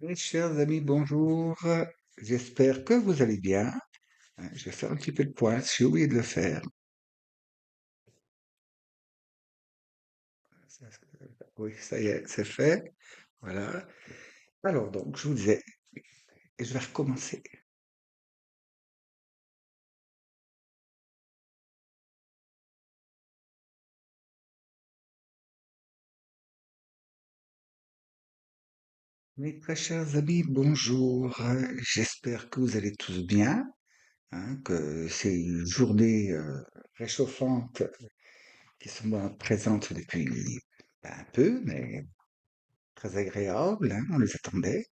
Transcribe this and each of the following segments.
Mes chers amis, bonjour. J'espère que vous allez bien. Je vais faire un petit peu de point, j'ai oublié de le faire. Ça, Oui, ça y est, c'est fait. Voilà. Alors donc, je vous disais, et je vais recommencer. Mes très chers amis, bonjour. J'espère que vous allez tous bien, que ces journées réchauffantes qui sont présentes depuis un peu, mais très agréables, on les attendait.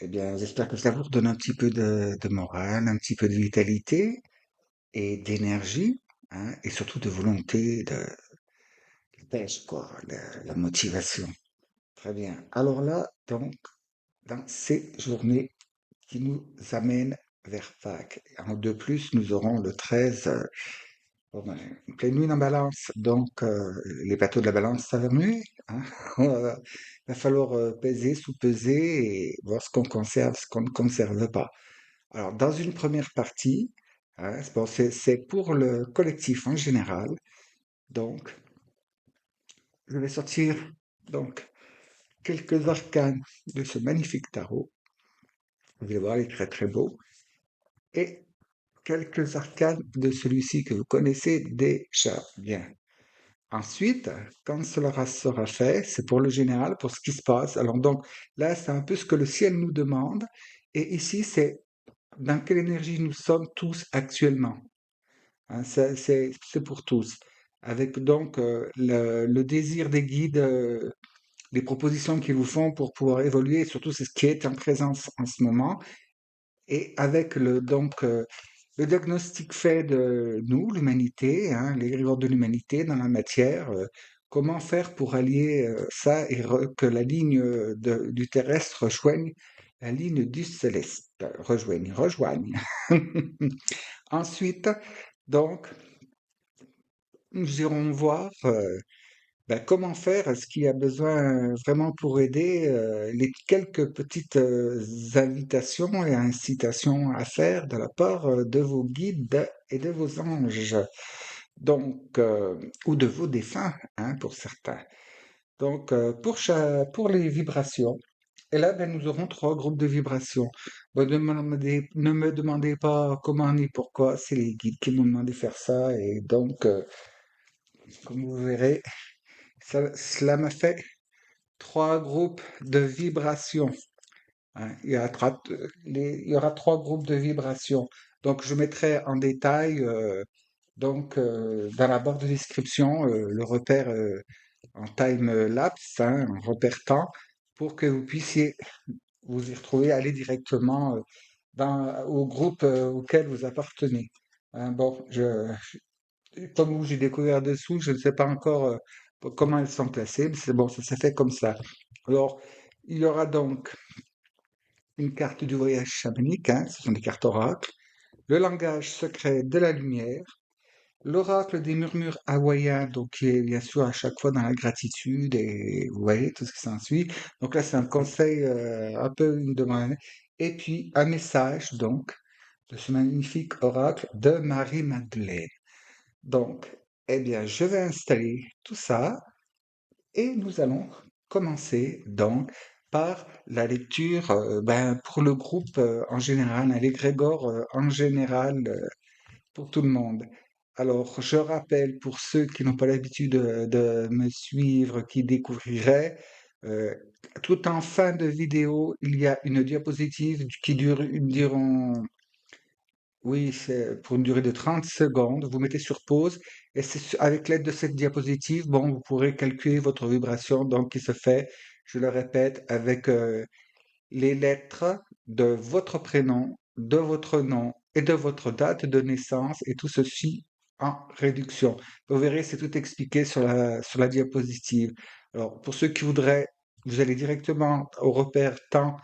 Eh bien, j'espère que ça vous redonne un petit peu de morale, un petit peu de vitalité et d'énergie, et surtout de volonté, de pêche, quoi, la motivation. Très bien. Alors là, donc, dans ces journées qui nous amènent vers Pâques, de plus, nous aurons le 13, bon ben, pleine lune en balance, donc les bateaux de la balance, ça va remuer, hein. Il va falloir peser, sous-peser et voir ce qu'on conserve, ce qu'on ne conserve pas. Alors, dans une première partie, bon, c'est pour le collectif en général. Donc, je vais sortir donc quelques arcanes de ce magnifique tarot. Vous allez voir, il est très très beau. Et quelques arcanes de celui-ci que vous connaissez déjà bien. Ensuite, quand cela sera fait, c'est pour le général, pour ce qui se passe. Alors donc, là, c'est un peu ce que le ciel nous demande. Et ici, c'est dans quelle énergie nous sommes tous actuellement. C'est pour tous. Avec donc le désir des guides, les propositions qu'ils vous font pour pouvoir évoluer, et surtout c'est ce qui est en présence en ce moment, et avec le diagnostic fait de nous, l'humanité, les griveurs de l'humanité dans la matière, comment faire pour allier ça et que la ligne du terrestre rejoigne la ligne du céleste, rejoigne. Ensuite, donc, nous irons voir comment faire, ce qu'il y a besoin vraiment pour aider, les quelques petites invitations et incitations à faire de la part de vos guides et de vos anges, donc, ou de vos défunts, pour certains. Donc, pour les vibrations, et là, ben, nous aurons trois groupes de vibrations. Bon, ne me demandez pas comment ni pourquoi, c'est les guides qui m'ont demandé de faire ça, et donc, comme vous verrez, cela m'a fait trois groupes de vibrations. Il y aura trois groupes de vibrations. Donc, je mettrai en détail, dans la barre de description, le repère en time lapse, en repère temps, pour que vous puissiez vous y retrouver, aller directement au groupe auquel vous appartenez. Bon, comme j'ai découvert dessous, je ne sais pas encore comment elles sont classées, mais c'est bon, ça s'est fait comme ça. Alors, il y aura donc une carte du voyage chamanique, ce sont des cartes oracles, le langage secret de la lumière, l'oracle des murmures hawaïens, donc qui est bien sûr à chaque fois dans la gratitude et vous voyez tout ce qui s'ensuit. Donc là, c'est un conseil, un peu une demande, et puis un message donc de ce magnifique oracle de Marie-Madeleine. Donc, eh bien, je vais installer tout ça et nous allons commencer donc par la lecture pour le groupe en général, l'égrégore en général pour tout le monde. Alors, je rappelle pour ceux qui n'ont pas l'habitude de me suivre, qui découvriraient, euh, tout en fin de vidéo, il y a une diapositive qui dure oui, c'est pour une durée de 30 secondes. Vous mettez sur pause et avec l'aide de cette diapositive, bon, vous pourrez calculer votre vibration, donc qui se fait, je le répète, avec les lettres de votre prénom, de votre nom et de votre date de naissance et tout ceci en réduction. Vous verrez, c'est tout expliqué sur la diapositive. Alors, pour ceux qui voudraient, vous allez directement au repère temps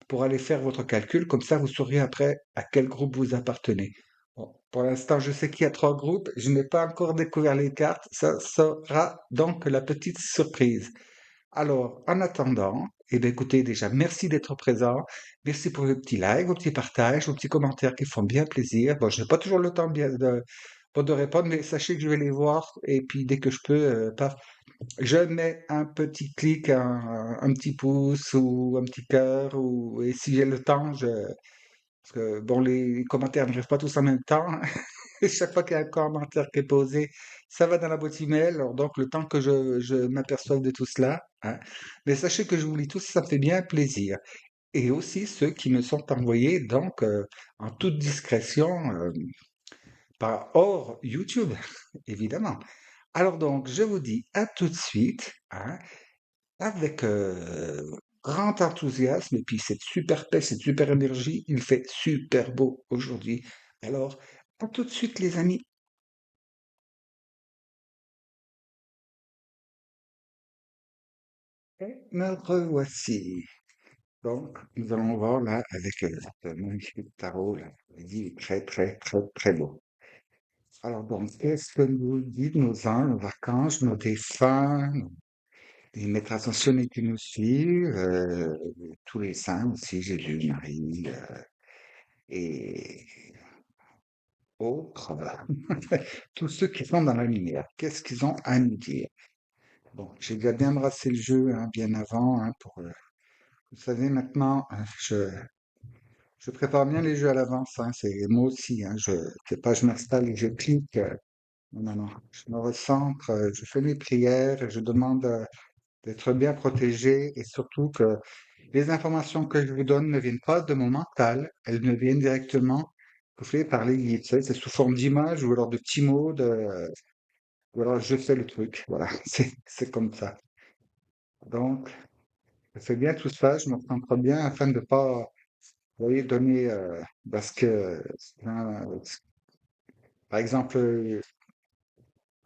pour aller faire votre calcul. Comme ça, vous saurez après à quel groupe vous appartenez. Bon, pour l'instant, je sais qu'il y a trois groupes. Je n'ai pas encore découvert les cartes. Ça sera donc la petite surprise. Alors, en attendant, eh bien, écoutez, déjà, merci d'être présent. Merci pour vos petits likes, vos petits partages, vos petits commentaires qui font bien plaisir. Bon, je n'ai pas toujours le temps de répondre, mais sachez que je vais les voir. Et puis, dès que je peux, paf, je mets un petit clic, un petit pouce ou un petit cœur. Et si j'ai le temps, parce que, bon, les commentaires n'arrivent pas tous en même temps. Chaque fois qu'il y a un commentaire qui est posé, ça va dans la boîte email. Alors donc, le temps que je m'aperçoive de tout cela, hein. Mais sachez que je vous lis tous, ça me fait bien plaisir. Et aussi ceux qui me sont envoyés, donc, en toute discrétion, par hors YouTube, évidemment. Alors donc, je vous dis à tout de suite, hein, avec grand enthousiasme et puis cette super paix, cette super énergie. Il fait super beau aujourd'hui. Alors, à tout de suite, les amis. Et me revoici. Donc, nous allons voir là avec ce magnifique tarot là. Il est très, très, très, très beau. Alors, donc, qu'est-ce que nous dit nos anges, nos archanges, nos défunts, les maîtres ascensionnés qui nous suivent, tous les saints aussi, Jésus, Marie, et autres, tous ceux qui sont dans la lumière. Qu'est-ce qu'ils ont à nous dire? Bon, j'ai déjà bien brassé le jeu hein, bien avant, hein, vous savez, maintenant, je prépare bien les jeux à l'avance, hein, c'est moi aussi, hein, c'est pas je m'installe et je clique. Non, non, non. Je me recentre, je fais mes prières, et je demande d'être bien protégé et surtout que les informations que je vous donne ne viennent pas de mon mental, elles me viennent directement soufflées par les guides. Vous savez, c'est sous forme d'images ou alors de petits mots, ou alors je fais le truc. Voilà, c'est comme ça. Donc, je fais bien tout ça, je me concentre bien afin de ne pas, vous voyez, donner, parce que, euh, par exemple,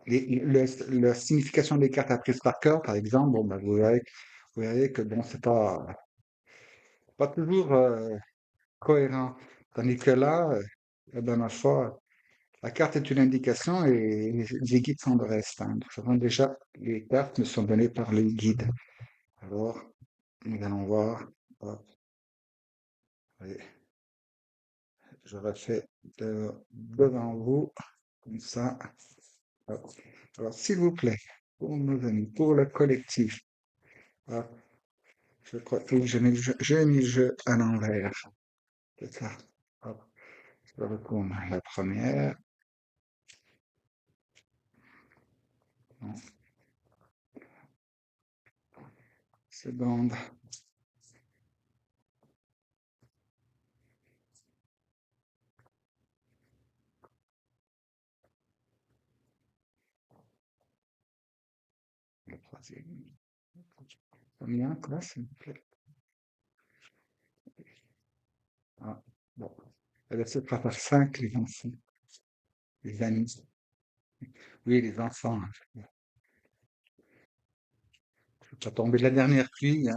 la signification des cartes apprises par cœur, par exemple, bon, bah, vous verrez que bon, c'est pas toujours cohérent. Tandis que là, eh ben, ma foi, la carte est une indication et les guides sont le reste, hein. Donc, déjà, les cartes me sont données par les guides. Alors, nous allons voir. Hop, allez, je refais devant vous, comme ça. Hop. Alors, s'il vous plaît, pour nos amis, pour le collectif, hop, je crois que j'ai mis le jeu à l'envers. C'est ça. Hop, je retourne à la première. Non, seconde. La troisième. Combien, quoi, s'il vous plaît? Ah, bon. Eh bien, c'est pas par cinq, les enfants, les amis. Oui, les enfants, hein. Je suis pas tombé de la dernière pluie, hein.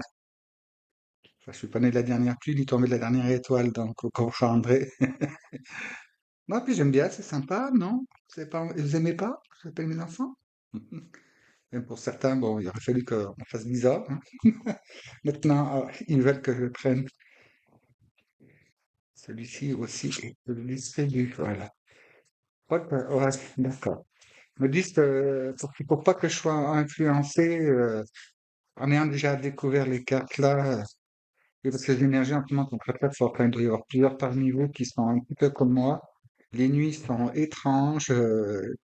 Enfin, je suis pas né de la dernière pluie, ni tombé de la dernière étoile, donc vous comprendrez. Moi, puis j'aime bien, c'est sympa, non? C'est pas, vous aimez pas? Ça s'appelle mes enfants? Même pour certains, bon, il aurait fallu qu'on fasse bizarre, hein. Maintenant, ils veulent que je prenne celui-ci aussi et que je le distribue, voilà. Ouais, d'accord. Me disent que pour pas que je sois influencé, en ayant déjà découvert les cartes là, oui, parce que les énergies en ce moment sont très très fortes, hein. Il doit y avoir plusieurs parmi vous qui sont un petit peu comme moi. Les nuits sont étranges,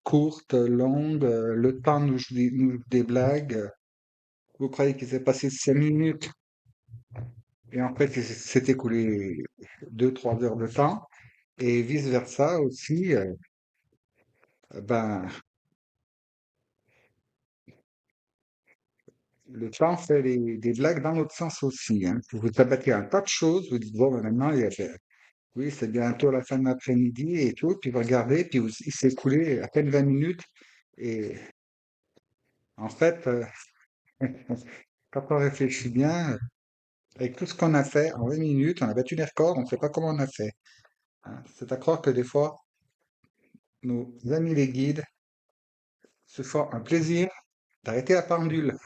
courtes, longues, le temps nous joue des blagues. Vous croyez qu'il s'est passé 5 minutes et en fait il s'est écoulé 2, 3 heures de temps et vice versa aussi. Ben, le temps fait des blagues dans l'autre sens aussi, hein. Vous vous abattez un tas de choses, vous dites, bon, ben, maintenant, oui, c'est bientôt la fin de l'après-midi et tout, puis vous regardez, puis il s'est écoulé à peine 20 minutes. Et en fait, quand on réfléchit bien, avec tout ce qu'on a fait en 20 minutes, on a battu les records, on ne sait pas comment on a fait, hein. C'est à croire que des fois, nos amis les guides se font un plaisir d'arrêter la pendule.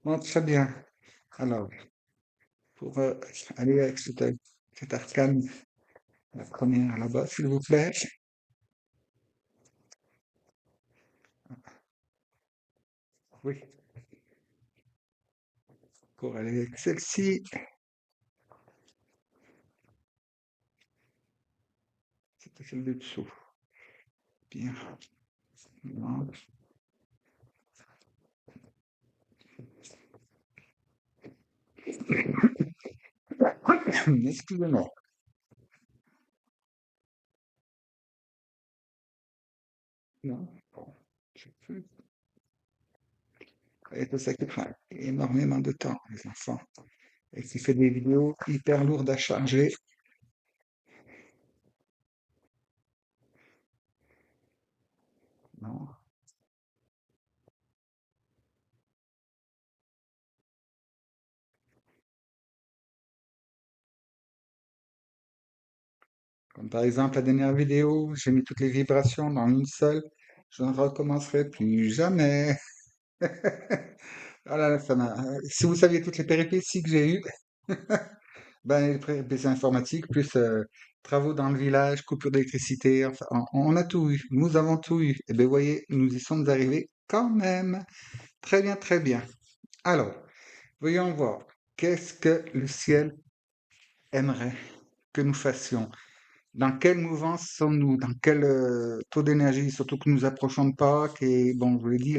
Bon, très bien. Alors, pour aller avec cet arcane, la première là-bas, s'il vous plaît. Oui, pour aller avec celle-ci, c'était celle du dessous. Bien. Non. Excusez-moi. Non. Bon, je peux. Et tout ça qui prend énormément de temps, les enfants. Et qui fait des vidéos hyper lourdes à charger. Non. Comme par exemple la dernière vidéo, j'ai mis toutes les vibrations dans une seule. Je ne recommencerai plus jamais. Ah là là, si vous saviez toutes les péripéties que j'ai eues, ben, les péripéties informatiques, plus travaux dans le village, coupure d'électricité, enfin, on a tout eu. Nous avons tout eu. Et bien, vous voyez, nous y sommes arrivés quand même. Très bien, très bien. Alors, voyons voir. Qu'est-ce que le ciel aimerait que nous fassions? Dans quelle mouvance sommes-nous? Dans quel taux d'énergie? Surtout que nous approchons de Pâques et bon, je vous l'ai dit,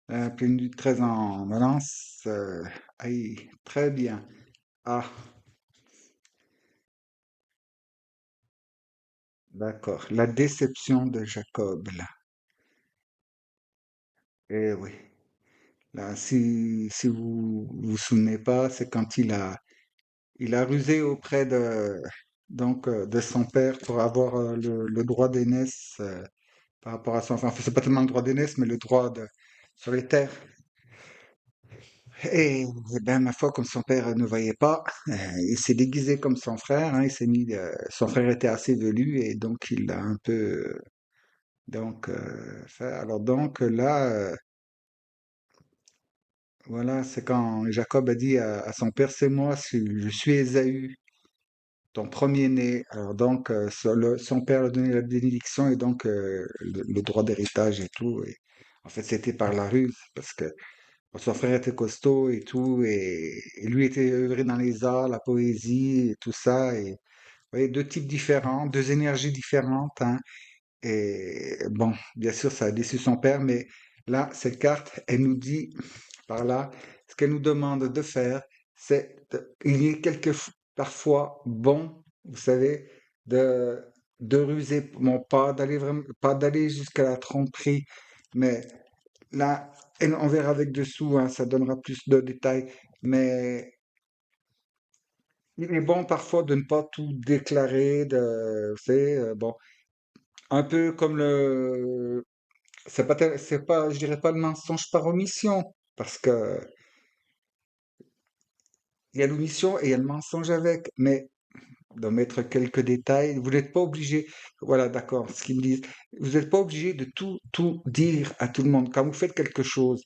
la pleine lune 13 en Valence. Aïe, très bien. Ah, d'accord. La déception de Jacob, là. Eh oui. Là, si vous vous souvenez pas, c'est quand il a rusé auprès de son père pour avoir le droit d'aînesse par rapport à son enfant. Enfin, c'est pas tellement le droit d'aînesse, mais le droit sur les terres. Et, ben, ma foi, comme son père ne voyait pas, il s'est déguisé comme son frère, hein, il s'est mis, son frère était assez velu et donc il l'a un peu, fait. Alors donc là, voilà, c'est quand Jacob a dit à son père, c'est moi, je suis Ésaü, ton premier-né. Alors donc, son père lui a donné la bénédiction et donc le droit d'héritage et tout. Et en fait, c'était par la ruse parce que son frère était costaud et tout, et lui était œuvré dans les arts, la poésie et tout ça. Et vous voyez, deux types différents, deux énergies différentes, hein. Et bon, bien sûr, ça a déçu son père, mais là, cette carte, elle nous dit par là, ce qu'elle nous demande de faire, il est parfois bon, vous savez, de, de ruser, bon, pas d'aller vraiment, pas d'aller jusqu'à la tromperie, mais là, et on verra avec dessous, hein, ça donnera plus de détails, mais il est bon parfois de ne pas tout déclarer, vous savez, bon, un peu comme c'est pas, je dirais pas le mensonge par omission, parce que il y a l'omission et il y a le mensonge avec, mais d'en mettre quelques détails. Vous n'êtes pas obligé, voilà, d'accord, ce qu'ils me disent, vous n'êtes pas obligé de tout dire à tout le monde. Quand vous faites quelque chose,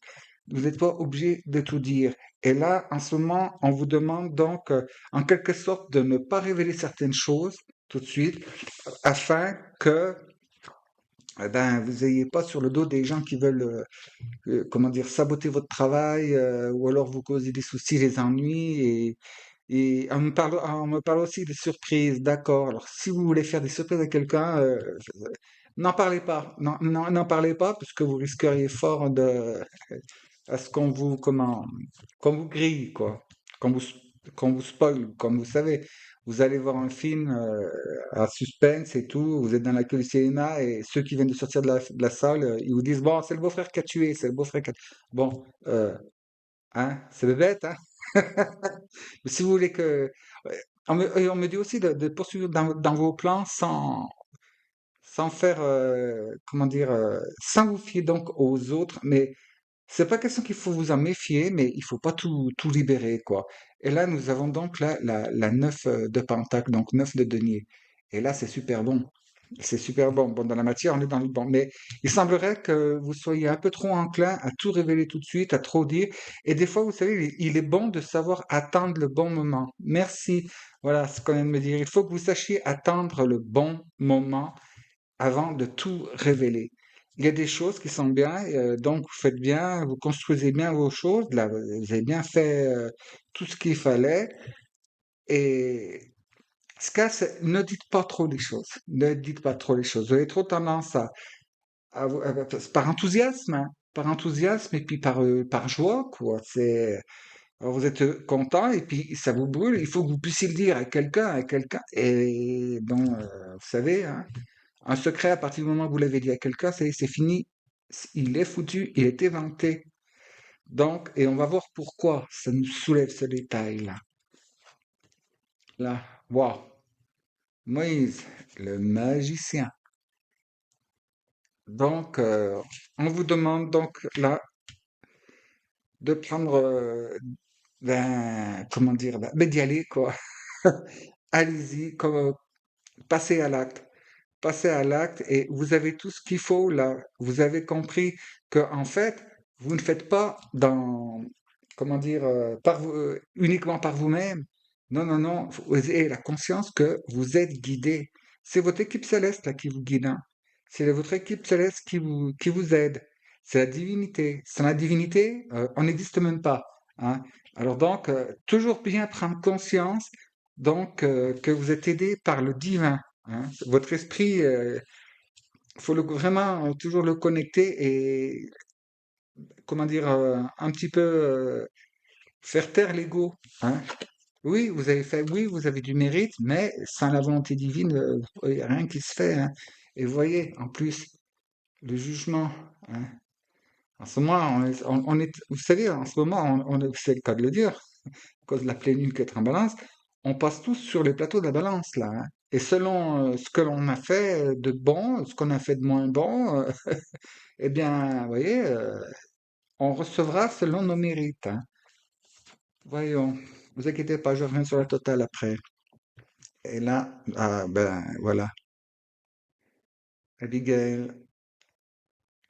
vous n'êtes pas obligé de tout dire. Et là, en ce moment, on vous demande donc, en quelque sorte, de ne pas révéler certaines choses tout de suite, afin que, eh ben, vous ayez pas sur le dos des gens qui veulent, comment dire, saboter votre travail, ou alors vous causer des soucis, des ennuis, et on me parle aussi des surprises, d'accord. Alors, si vous voulez faire des surprises à quelqu'un, n'en parlez pas. Non, n'en parlez pas, parce que vous risqueriez fort à ce qu'on vous grille, quoi. Qu'on vous, qu'on vous spoil, comme vous savez. Vous allez voir un film à suspense et tout, vous êtes dans la queue du cinéma et ceux qui viennent de sortir de la salle, ils vous disent, bon, c'est le beau-frère qui a tué, c'est le beau-frère qui a... Bon, hein, c'est bête, hein? Mais si vous voulez que... ouais, on me dit aussi de poursuivre dans vos plans sans faire, comment dire, sans vous fier donc aux autres, mais c'est pas question qu'il faut vous en méfier, mais il faut pas tout libérer, quoi. Et là, nous avons donc la 9 de Pentacle, donc 9 de denier. Et là, c'est super bon. C'est super bon. Bon, dans la matière, on est dans le bon. Mais il semblerait que vous soyez un peu trop enclin à tout révéler tout de suite, à trop dire. Et des fois, vous savez, il est bon de savoir attendre le bon moment. Merci. Voilà ce qu'on vient de me dire. Il faut que vous sachiez attendre le bon moment avant de tout révéler. Il y a des choses qui sont bien, donc vous faites bien, vous construisez bien vos choses. Là, vous avez bien fait tout ce qu'il fallait. Et ce cas, ne dites pas trop les choses. Ne dites pas trop les choses. Vous avez trop tendance par enthousiasme, hein, par enthousiasme et puis par joie, quoi. Alors vous êtes content et puis ça vous brûle. Il faut que vous puissiez le dire à quelqu'un. Et donc, vous savez, hein, un secret à partir du moment où vous l'avez dit à quelqu'un, c'est fini. Il est foutu, il est éventé. Donc, et on va voir pourquoi ça nous soulève ce détail-là. Là, wow. Moïse, le magicien. Donc, on vous demande donc là de prendre, ben, comment dire, ben, d'y aller, quoi. Allez-y, comme, passez à l'acte. Passez à l'acte et vous avez tout ce qu'il faut là. Vous avez compris que, en fait, vous ne faites pas dans, comment dire, uniquement par vous-même. Non, non, non. Vous avez la conscience que vous êtes guidé. C'est votre équipe céleste là qui vous guide, hein. C'est votre équipe céleste qui vous aide. C'est la divinité. Sans la divinité, on n'existe même pas, hein. Alors donc, toujours bien prendre conscience donc que vous êtes aidé par le divin, hein. Votre esprit, faut vraiment toujours le connecter et comment dire, un petit peu faire taire l'ego, hein. Oui, vous avez fait, oui, vous avez du mérite, mais sans la volonté divine, il n'y a rien qui se fait, hein. Et vous voyez, en plus, le jugement, hein. En ce moment, vous savez, en ce moment, c'est le cas de le dire, à cause de la pleine lune qui est en balance, on passe tous sur les plateaux de la balance, là, hein. Et selon ce que l'on a fait de bon, ce qu'on a fait de moins bon, eh bien, vous voyez, on recevra selon nos mérites, hein. Voyons, vous inquiétez pas, je reviens sur la totale après. Et là, ah, ben voilà, Abigail,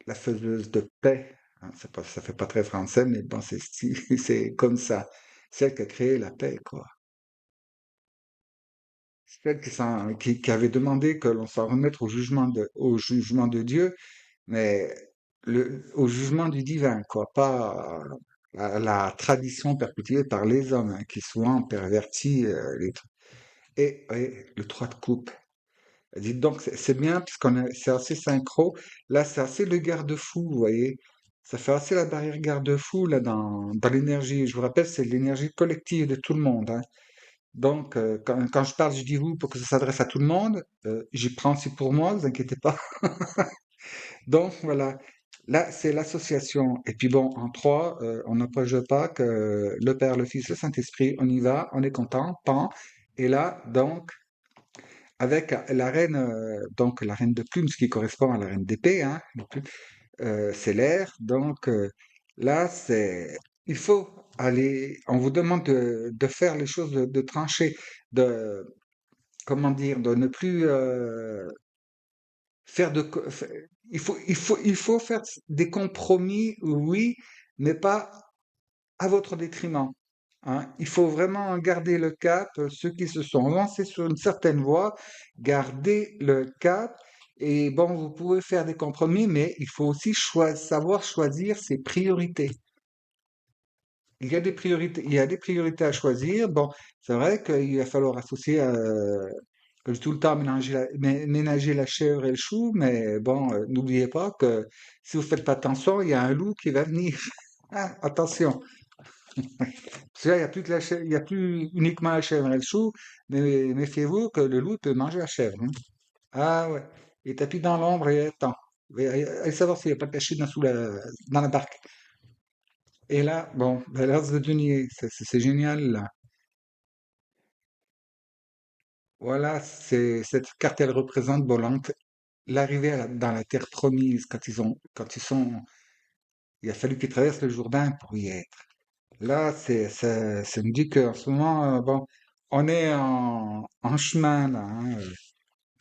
la faiseuse de paix, hein, ça fait pas très français, mais bon, c'est comme ça. Celle qui a créé la paix, quoi. Celle qui avait demandé que l'on s'en remette au jugement de Dieu, mais au jugement du divin, quoi, pas à la tradition perpétuée par les hommes, hein, qui souvent pervertit les trucs. Et le 3 de coupe. Dites donc, c'est bien, parce c'est assez synchro. Là, c'est assez le garde-fou, vous voyez. Ça fait assez la barrière garde-fou, là, dans l'énergie. Je vous rappelle, c'est l'énergie collective de tout le monde, hein. Donc, quand je parle, je dis vous pour que ça s'adresse à tout le monde. J'y prends aussi pour moi, vous inquiétez pas. Donc, voilà. Là, c'est l'association. Et puis bon, en trois, on n'approche pas que le Père, le Fils, le Saint-Esprit, on y va, on est content, pan. Et là, donc, avec la reine, donc la reine de plumes, ce qui correspond à la reine d'épée, hein, de plumes, c'est l'air. Donc, là, il faut aller, on vous demande de faire les choses, de trancher, de, comment dire, de ne plus faire il faut faire des compromis, oui, mais pas à votre détriment, hein. Il faut vraiment garder le cap. Ceux qui se sont lancés sur une certaine voie, gardez le cap. Et bon, vous pouvez faire des compromis, mais il faut aussi savoir choisir ses priorités. Il y a des priorités à choisir. Bon, c'est vrai qu'il va falloir associer, que tout le temps ménager la chèvre et le chou, mais bon, n'oubliez pas que si vous faites pas attention, il y a un loup qui va venir. Ah, attention. Parce que là, il y a plus que il y a plus uniquement la chèvre et le chou, mais méfiez-vous que le loup peut manger la chèvre, hein. Ah ouais. Et tapis dans l'ombre et attends. Allez savoir s'il n'y a pas de cachette dans la barque. Et là, bon, ben, l'as de denier, c'est génial, là. Voilà, cette carte, elle représente bon, l'arrivée dans la terre promise, quand ils sont, il a fallu qu'ils traversent le Jourdain pour y être. Là, ça nous dit qu'en ce moment, bon, on est en chemin, là, hein.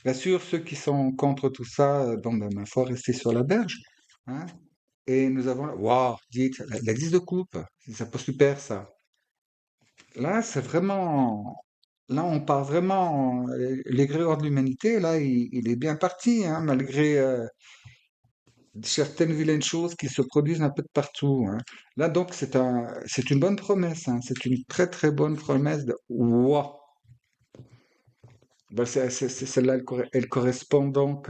Bien sûr, ceux qui sont contre tout ça, bon, ben, ma foi, restez sur la berge, hein. Et nous avons, waouh, dites, la 10 de coupe, c'est pas super ça. Là, c'est vraiment, là, on part vraiment, l'égrégore de l'humanité, là, il est bien parti, hein, malgré certaines vilaines choses qui se produisent un peu de partout, hein. Là, donc, c'est une bonne promesse, hein, c'est une très très bonne promesse de, waouh. Ben, celle-là, elle correspond donc,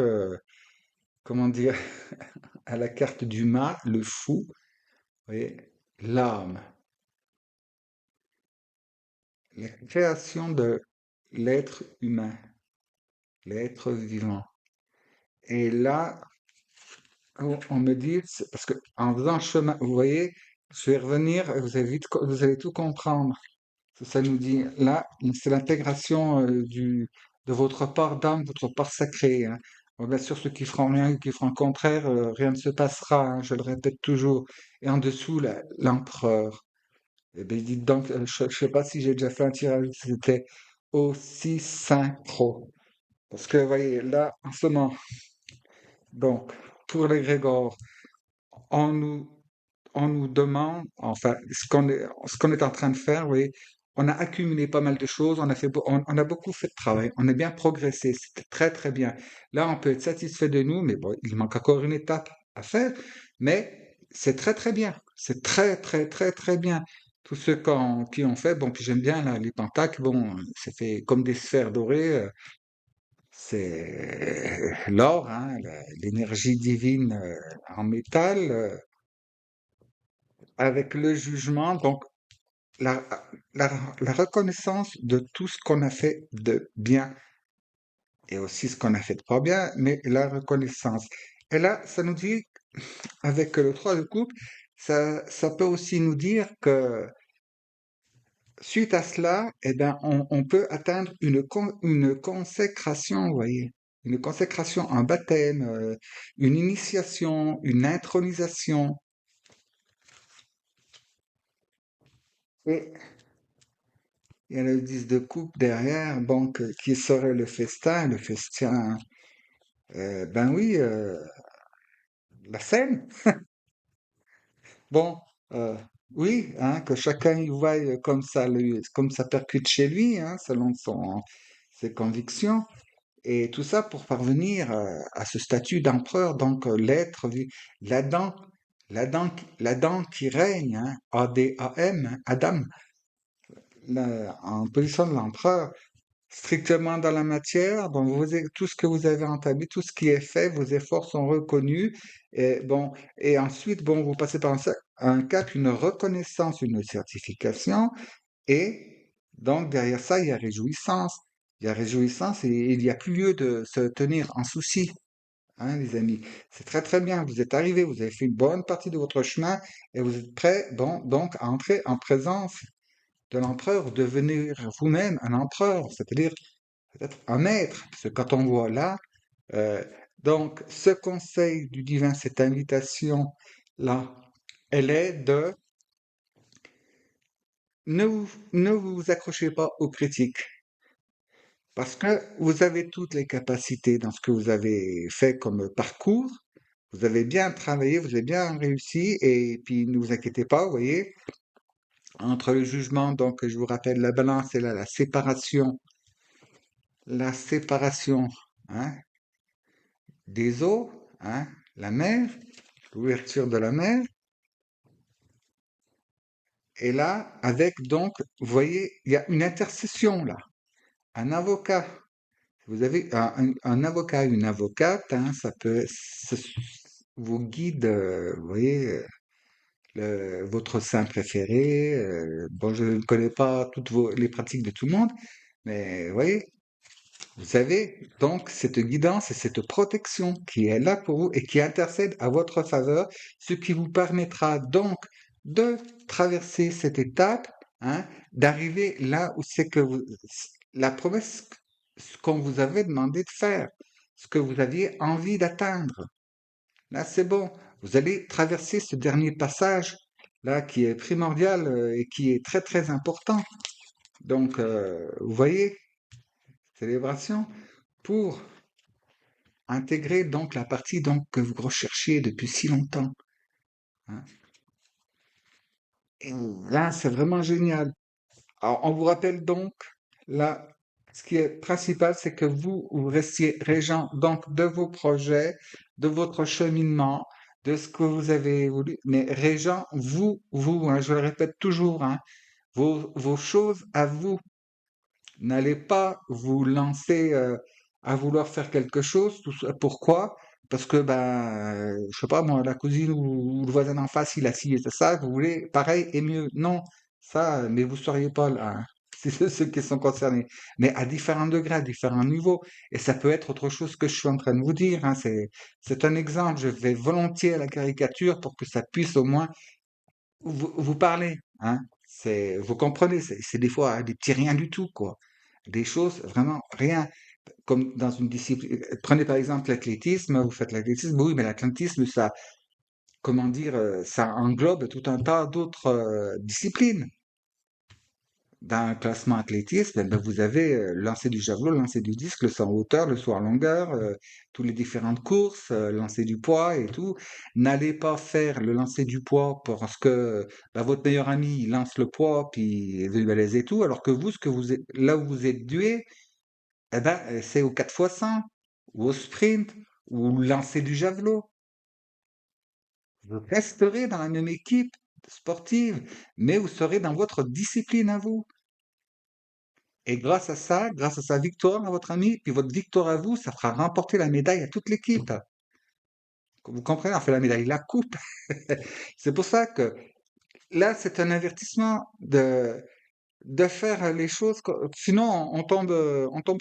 comment dire, à la carte du mât, le fou, vous voyez, l'âme, la création de l'être humain, l'être vivant. Et là, on me dit, parce que en faisant chemin, vous voyez, je vais revenir, vous allez tout comprendre. Ça nous dit, là, c'est l'intégration de votre part d'âme, votre part sacrée, hein. Bon, bien sûr, ceux qui feront rien ou qui feront le contraire, rien ne se passera, hein, je le répète toujours. Et en dessous, l'empereur. Eh bien, dites donc, je ne sais pas si j'ai déjà fait un tirage, c'était aussi synchro. Parce que, vous voyez, là, en ce moment, donc, pour les Grégor, on nous, on nous demande, enfin, ce qu'on est en train de faire, oui, on a accumulé pas mal de choses, on a beaucoup fait de travail, on a bien progressé, c'était très très bien. Là, on peut être satisfait de nous, mais bon, il manque encore une étape à faire, mais c'est très très bien, c'est très très très très bien. Tous ceux qui ont fait, bon, puis j'aime bien là, les pentacles, bon, c'est fait comme des sphères dorées, c'est l'or, hein, l'énergie divine en métal. Avec le jugement, donc la, la reconnaissance de tout ce qu'on a fait de bien et aussi ce qu'on a fait de pas bien, mais la reconnaissance. Et là, ça nous dit, avec le 3 de coupe, ça peut aussi nous dire que suite à cela, eh ben, on peut atteindre une consécration, vous voyez, une consécration, un baptême, une initiation, une intronisation. Et il y a le 10 de coupe derrière, donc qui serait le festin? Le festin, ben oui, la scène. Bon, euh, oui, hein, que chacun y voie comme ça percute chez lui, hein, selon ses convictions. Et tout ça pour parvenir à ce statut d'empereur, donc l'Adam, l'Adam qui règne, hein, A-D-A-M, hein, Adam, en position de l'empereur. Strictement dans la matière, donc tout ce que vous avez entamé, tout ce qui est fait, vos efforts sont reconnus. Et bon, et ensuite, bon, vous passez par un cap, une reconnaissance, une certification, et donc derrière ça, il y a réjouissance. Il y a réjouissance et il n'y a plus lieu de se tenir en souci, hein, les amis. C'est très très bien. Vous êtes arrivés, vous avez fait une bonne partie de votre chemin et vous êtes prêts, bon, donc à entrer en présence de l'empereur, devenir vous-même un empereur, c'est-à-dire peut-être un maître, parce que quand on voit là, euh, donc ce conseil du divin, cette invitation-là, elle est de ne vous accrochez pas aux critiques, parce que vous avez toutes les capacités dans ce que vous avez fait comme parcours, vous avez bien travaillé, vous avez bien réussi, et puis ne vous inquiétez pas, vous voyez, entre le jugement, donc je vous rappelle, la balance et là, la séparation, hein, des eaux, hein, la mer, l'ouverture de la mer. Et là, avec donc, vous voyez, il y a une intercession là. Un avocat. Vous avez un avocat, une avocate, hein, ça peut vous guide, vous voyez, votre saint préféré. Bon, je ne connais pas les pratiques de tout le monde, mais vous voyez, vous avez donc cette guidance et cette protection qui est là pour vous et qui intercède à votre faveur, ce qui vous permettra donc de traverser cette étape, hein, d'arriver là où c'est que la promesse, ce qu'on vous avait demandé de faire, ce que vous aviez envie d'atteindre. Là, c'est bon. Vous allez traverser ce dernier passage là qui est primordial et qui est très très important. Donc, vous voyez, célébration pour intégrer donc la partie donc que vous recherchiez depuis si longtemps, hein. Et là, c'est vraiment génial. Alors, on vous rappelle donc, là, ce qui est principal, c'est que vous restiez régent donc de vos projets, de votre cheminement, de ce que vous avez voulu, mais régent, vous, hein, je le répète toujours, hein, vos choses à vous. N'allez pas vous lancer à vouloir faire quelque chose. Pourquoi? Parce que, ben, je sais pas moi, la cousine ou le voisin d'en face, il a ci et ça, vous voulez pareil et mieux. Non, ça, mais vous seriez pas là, hein. C'est ceux qui sont concernés. Mais à différents degrés, à différents niveaux. Et ça peut être autre chose que je suis en train de vous dire, hein. C'est un exemple. Je vais volontiers à la caricature pour que ça puisse au moins vous parlez, hein. Vous comprenez, c'est des fois des petits riens du tout, quoi. Des choses vraiment rien. Comme dans une discipline. Prenez par exemple l'athlétisme, vous faites l'athlétisme, oui, mais l'athlétisme, ça, comment dire, ça englobe tout un tas d'autres disciplines. Dans un classement athlétisme, eh ben, vous avez le lancer du javelot, le lancer du disque, le saut en hauteur, le saut en longueur, toutes les différentes courses, le lancer du poids et tout. N'allez pas faire le lancer du poids parce que bah, votre meilleur ami il lance le poids puis vous balèze et tout, alors que vous, ce que vous êtes, là où vous êtes doué, eh ben, c'est au 4x100 ou au sprint ou le lancer du javelot. Vous resterez dans la même équipe sportive, mais vous serez dans votre discipline à vous. Et grâce à ça, grâce à sa victoire à votre ami, puis votre victoire à vous, ça fera remporter la médaille à toute l'équipe. Vous comprenez? Enfin, la médaille, la coupe. C'est pour ça que là, c'est un avertissement de faire les choses. Sinon, on tombe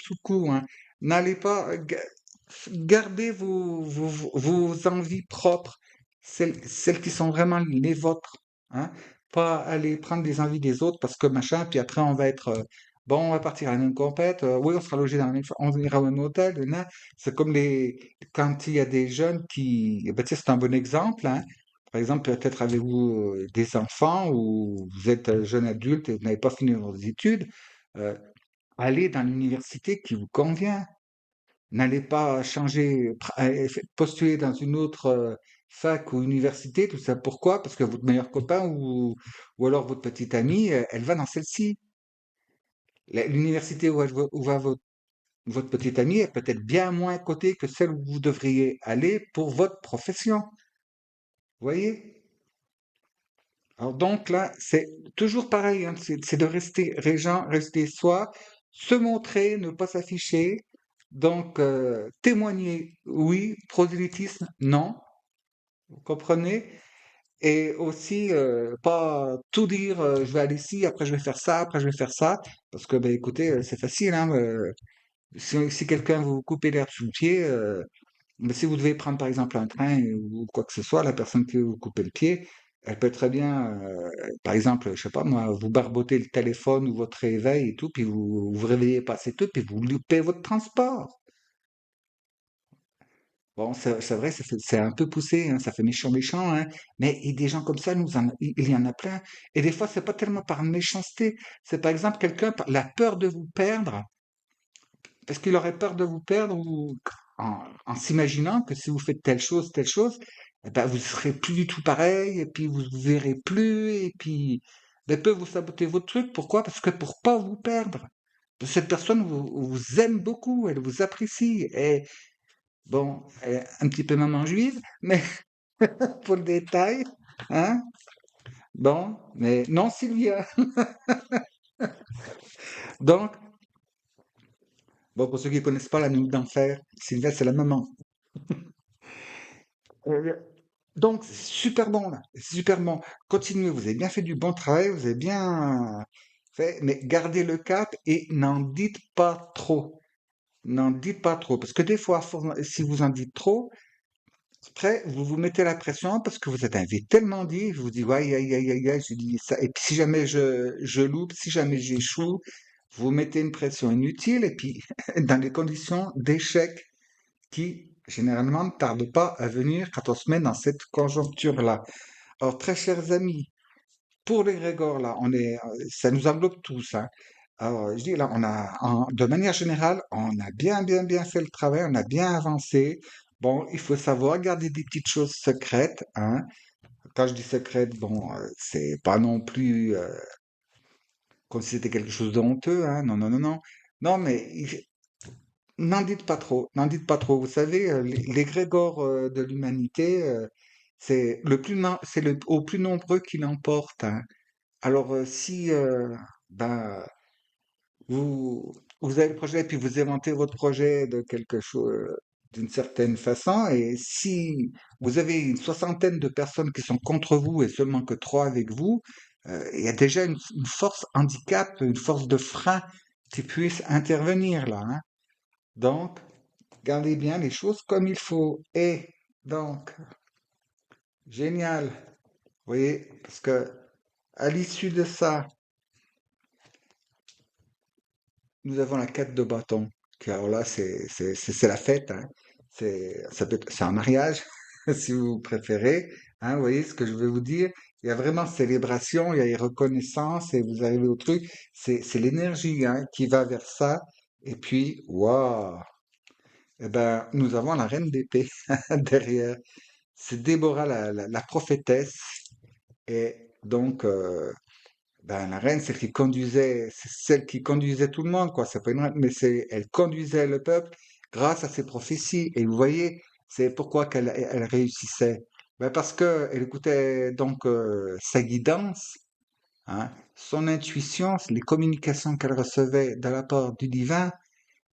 sous le coup, hein. N'allez pas, gardez vos envies propres, celles qui sont vraiment les vôtres, hein. Pas aller prendre des envies des autres parce que machin, puis après on va être, bon, on va partir à la même compète, oui, on sera logé dans la même, on ira au même hôtel, nan. C'est comme quand il y a des jeunes qui, ben, tu sais, c'est un bon exemple, hein. Par exemple, peut-être avez-vous des enfants ou vous êtes jeune adulte et vous n'avez pas fini vos études, euh, allez dans l'université qui vous convient. N'allez pas changer, postuler dans une autre fac ou université, tout ça. Pourquoi? Parce que votre meilleur copain ou alors votre petite amie, elle va dans celle-ci. L'université où va votre petite amie est peut-être bien moins cotée que celle où vous devriez aller pour votre profession. Vous voyez? Alors donc là, c'est toujours pareil, hein, c'est de rester régent, rester soi, se montrer, ne pas s'afficher. Donc, témoigner, oui, prosélytisme, non, vous comprenez? Et aussi, pas tout dire, je vais aller ici, après je vais faire ça, après je vais faire ça, parce que, ben, écoutez, c'est facile, hein, si quelqu'un vous coupe l'air sous le pied, mais si vous devez prendre par exemple un train ou quoi que ce soit, la personne qui vous coupe le pied, elle peut très bien, par exemple, je sais pas moi, vous barboter le téléphone ou votre réveil et tout, puis vous réveillez pas assez tôt, puis vous loupez votre transport. Bon, c'est vrai, c'est un peu poussé, hein, ça fait méchant méchant, hein, mais et des gens comme ça, il y en a plein. Et des fois, c'est pas tellement par méchanceté, c'est par exemple quelqu'un par la peur de vous perdre. Parce qu'il aurait peur de vous perdre ou en s'imaginant que si vous faites telle chose, eh ben, vous serez plus du tout pareil, et puis vous vous verrez plus, et puis ben, peut vous saboter votre truc. Pourquoi? Parce que pour pas vous perdre. Cette personne vous aime beaucoup, elle vous apprécie. Et bon, elle est un petit peu maman juive, mais pour le détail, hein? Bon, mais non, Sylvia. Donc, bon, pour ceux qui connaissent pas la nuit d'enfer, Sylvia, c'est la maman. Euh, Donc, c'est super bon, là. C'est super bon. Continuez, vous avez bien fait du bon travail, vous avez bien fait, mais gardez le cap et n'en dites pas trop. N'en dites pas trop, parce que des fois, si vous en dites trop, après, vous vous mettez la pression parce que vous êtes invité tellement dit, je vous dis, ouais, aïe, aïe, aïe, aïe, aïe, j'ai dit ça. Et puis, si jamais je loupe, si jamais j'échoue, vous mettez une pression inutile et puis, dans des conditions d'échec qui, généralement, ne tardent pas à venir quand on se met dans cette conjoncture-là. Alors, très chers amis, pour les Grégor, là, ça nous englobe tous, hein. Alors, je dis là, de manière générale, on a bien fait le travail, on a bien avancé. Bon, il faut savoir garder des petites choses secrètes, hein. Quand je dis secrète, bon, c'est pas non plus comme si c'était quelque chose de honteux, hein. Non, non, non, non. Non, mais n'en dites pas trop, n'en dites pas trop. Vous savez, l'égrégore de l'humanité, c'est au plus nombreux qui l'emporte, hein. Alors, si ben, vous, vous avez le projet, puis vous inventez votre projet de quelque chose, d'une certaine façon, et si vous avez une soixantaine de personnes qui sont contre vous et seulement que trois avec vous, il y a déjà une force handicap, une force de frein qui puisse intervenir là, hein. Donc, gardez bien les choses comme il faut. Et donc, génial, vous voyez, parce que à l'issue de ça, nous avons la 4 de bâton. Alors là, c'est la fête, hein. C'est un mariage, si vous préférez, hein. Vous voyez ce que je veux vous dire? Il y a vraiment célébration, il y a reconnaissance, et vous arrivez au truc. C'est l'énergie, hein, qui va vers ça. Et puis, waouh! Eh ben, nous avons la reine d'épée derrière. C'est Déborah, la prophétesse. Et donc, ben, la reine, c'est celle qui conduisait tout le monde, quoi. C'est pas une reine, mais elle conduisait le peuple grâce à ses prophéties. Et vous voyez, c'est pourquoi elle réussissait. Ben, parce que elle écoutait donc sa guidance, hein, son intuition, les communications qu'elle recevait de la part du divin.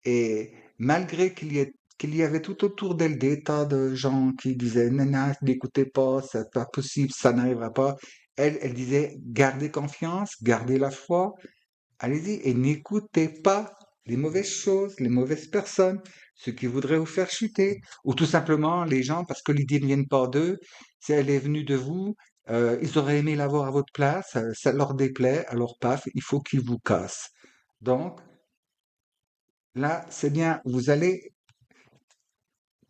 Et malgré qu'il y avait tout autour d'elle des tas de gens qui disaient, Nana, n'écoutez pas, c'est pas possible, ça n'arrivera pas. Elle disait, gardez confiance, gardez la foi, allez-y, et n'écoutez pas les mauvaises choses, les mauvaises personnes, ceux qui voudraient vous faire chuter, ou tout simplement les gens, parce que l'idée ne vient pas d'eux, si elle est venue de vous, ils auraient aimé l'avoir à votre place, ça leur déplaît, alors paf, il faut qu'ils vous cassent. Donc, là, c'est bien, vous allez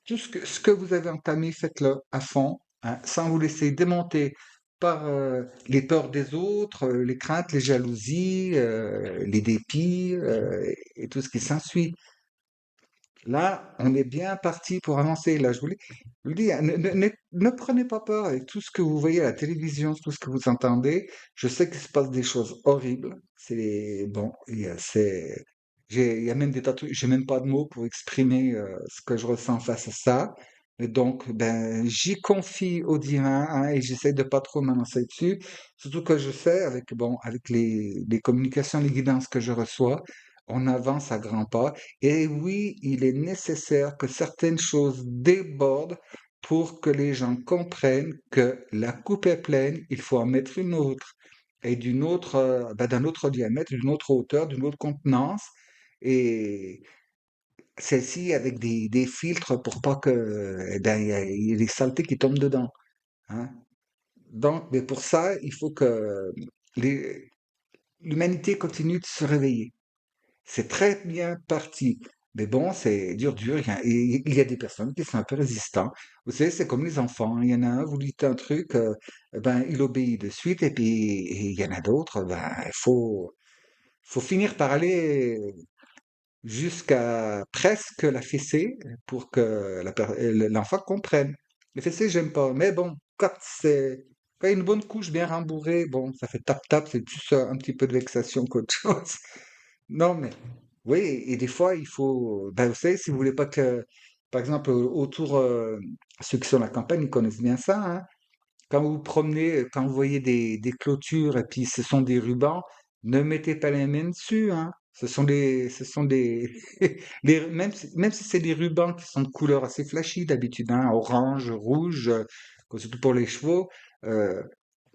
tout ce que vous avez entamé, faites-le à fond, hein, sans vous laisser démonter par les peurs des autres, les craintes, les jalousies, les dépits et tout ce qui s'ensuit. Là, on est bien parti pour avancer. Là, je vous le dis, hein, ne prenez pas peur avec tout ce que vous voyez à la télévision, tout ce que vous entendez. Je sais qu'il se passe des choses horribles. C'est bon, il y a même des tas de trucs, j'ai même pas de mots pour exprimer ce que je ressens face à ça. Et donc, ben, j'y confie au divin, hein, et j'essaie de pas trop m'avancer dessus. Surtout que je sais, avec les communications, les guidances que je reçois, on avance à grands pas. Et oui, il est nécessaire que certaines choses débordent pour que les gens comprennent que la coupe est pleine, il faut en mettre une autre, et d'un autre diamètre, d'une autre hauteur, d'une autre contenance, et celle-ci avec des filtres pour pas que, il y ait des saletés qui tombent dedans, hein. Donc, mais pour ça, il faut que les- l'humanité continue de se réveiller. C'est très bien parti. Mais bon, c'est dur, dur. Il y a des personnes qui sont un peu résistants. Vous savez, c'est comme les enfants. Il y en a un, vous dites un truc, ben, il obéit de suite. Et il y en a d'autres, ben, faut finir par aller jusqu'à presque la fessée pour que l'enfant comprenne. Les fessées, j'aime pas. Mais bon, quand il y a une bonne couche bien rembourrée, bon, ça fait tap-tap, c'est juste un petit peu de vexation qu'autre chose. Non, mais oui, et des fois, il faut. Ben, vous savez, si vous voulez pas que. Par exemple, autour, ceux qui sont à la campagne, ils connaissent bien ça, hein. Quand vous vous promenez, quand vous voyez des clôtures et puis ce sont des rubans, ne mettez pas les mains dessus, hein. Ce sont des, même si c'est des rubans qui sont de couleur assez flashy d'habitude, hein, orange, rouge, surtout pour les chevaux, euh,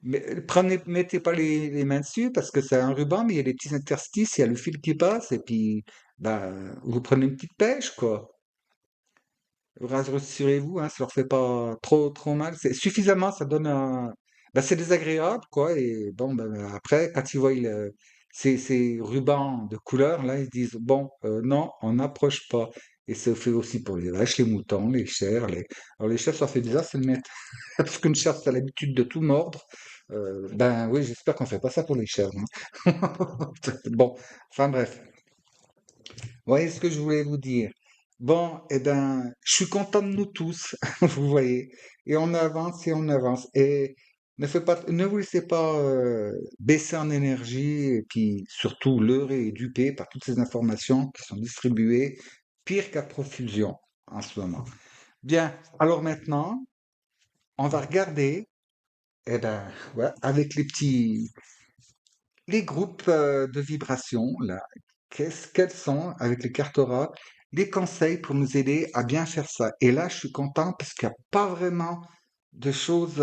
mais mettez pas les mains dessus parce que c'est un ruban, mais il y a des petits interstices, il y a le fil qui passe et puis, ben, vous prenez une petite pêche, quoi. Rassurez-vous, hein, ça leur fait pas trop mal. C'est suffisamment, ça donne un. Ben, c'est désagréable, quoi. Et bon, ben, après, quand ils voient ces rubans de couleur, là, ils se disent, bon, non, on n'approche pas. Et ça fait aussi pour les vaches, les moutons, les chèvres. Alors les chèvres, ça fait bizarre, c'est le mettre. Parce qu'une chèvre, ça a l'habitude de tout mordre. Ben oui, j'espère qu'on fait pas ça pour les chèvres, hein. Bon, enfin bref. Voyez ce que je voulais vous dire. Bon, eh ben, je suis content de nous tous, vous voyez. Et on avance et on avance. Et ne vous laissez pas baisser en énergie et puis surtout leurrer et duper par toutes ces informations qui sont distribuées, pire qu'à profusion en ce moment. Bien, alors maintenant, on va regarder, eh ben, ouais, avec les groupes de vibrations, là, quels sont, avec les cartes oracle, les conseils pour nous aider à bien faire ça? Et là, je suis content parce qu'il n'y a pas vraiment de choses.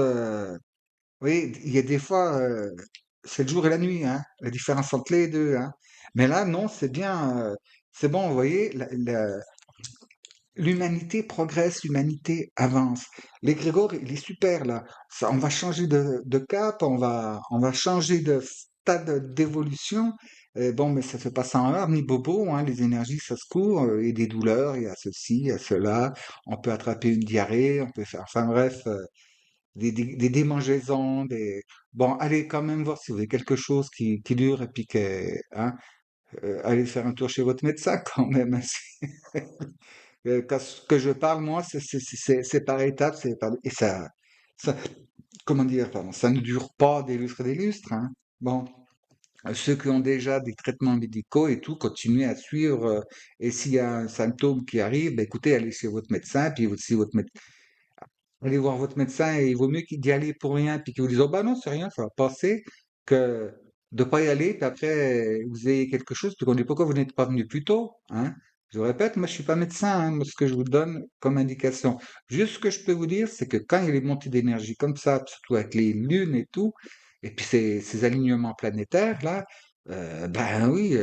Oui, il y a des fois, c'est le jour et la nuit, hein, la différence entre les deux, hein. Mais là, non, c'est bien, c'est bon, vous voyez, l'humanité progresse, l'humanité avance. L'égrégore, il est super là. Ça, on va changer de cap, on va changer de stade d'évolution. Bon, mais ça fait pas ça en heure, ni bobo, hein. Les énergies, ça se court. Il y a des douleurs, il y a ceci, il y a cela. On peut attraper une diarrhée, on peut faire, enfin bref, des démangeaisons, des. Bon, allez quand même voir si vous avez quelque chose qui dure et puis allez faire un tour chez votre médecin quand même, hein. Quand ce que je parle, moi, c'est par étapes, et ça, comment dire, pardon, ça ne dure pas des lustres et des lustres, hein. Bon, ceux qui ont déjà des traitements médicaux et tout, continuez à suivre. Et s'il y a un symptôme qui arrive, ben, écoutez, allez chez votre médecin, puis si votre médecin allez voir votre médecin et il vaut mieux d'y aller pour rien, puis qu'il vous dise, oh bah non, c'est rien, ça va passer, que de pas y aller, puis après, vous ayez quelque chose, puis qu'on dit pourquoi vous n'êtes pas venu plus tôt, hein. Je vous répète, moi, je suis pas médecin, hein, moi, ce que je vous donne comme indication. Juste ce que je peux vous dire, c'est que quand il y a les montées d'énergie comme ça, surtout avec les lunes et tout, et puis ces alignements planétaires, là, ben oui,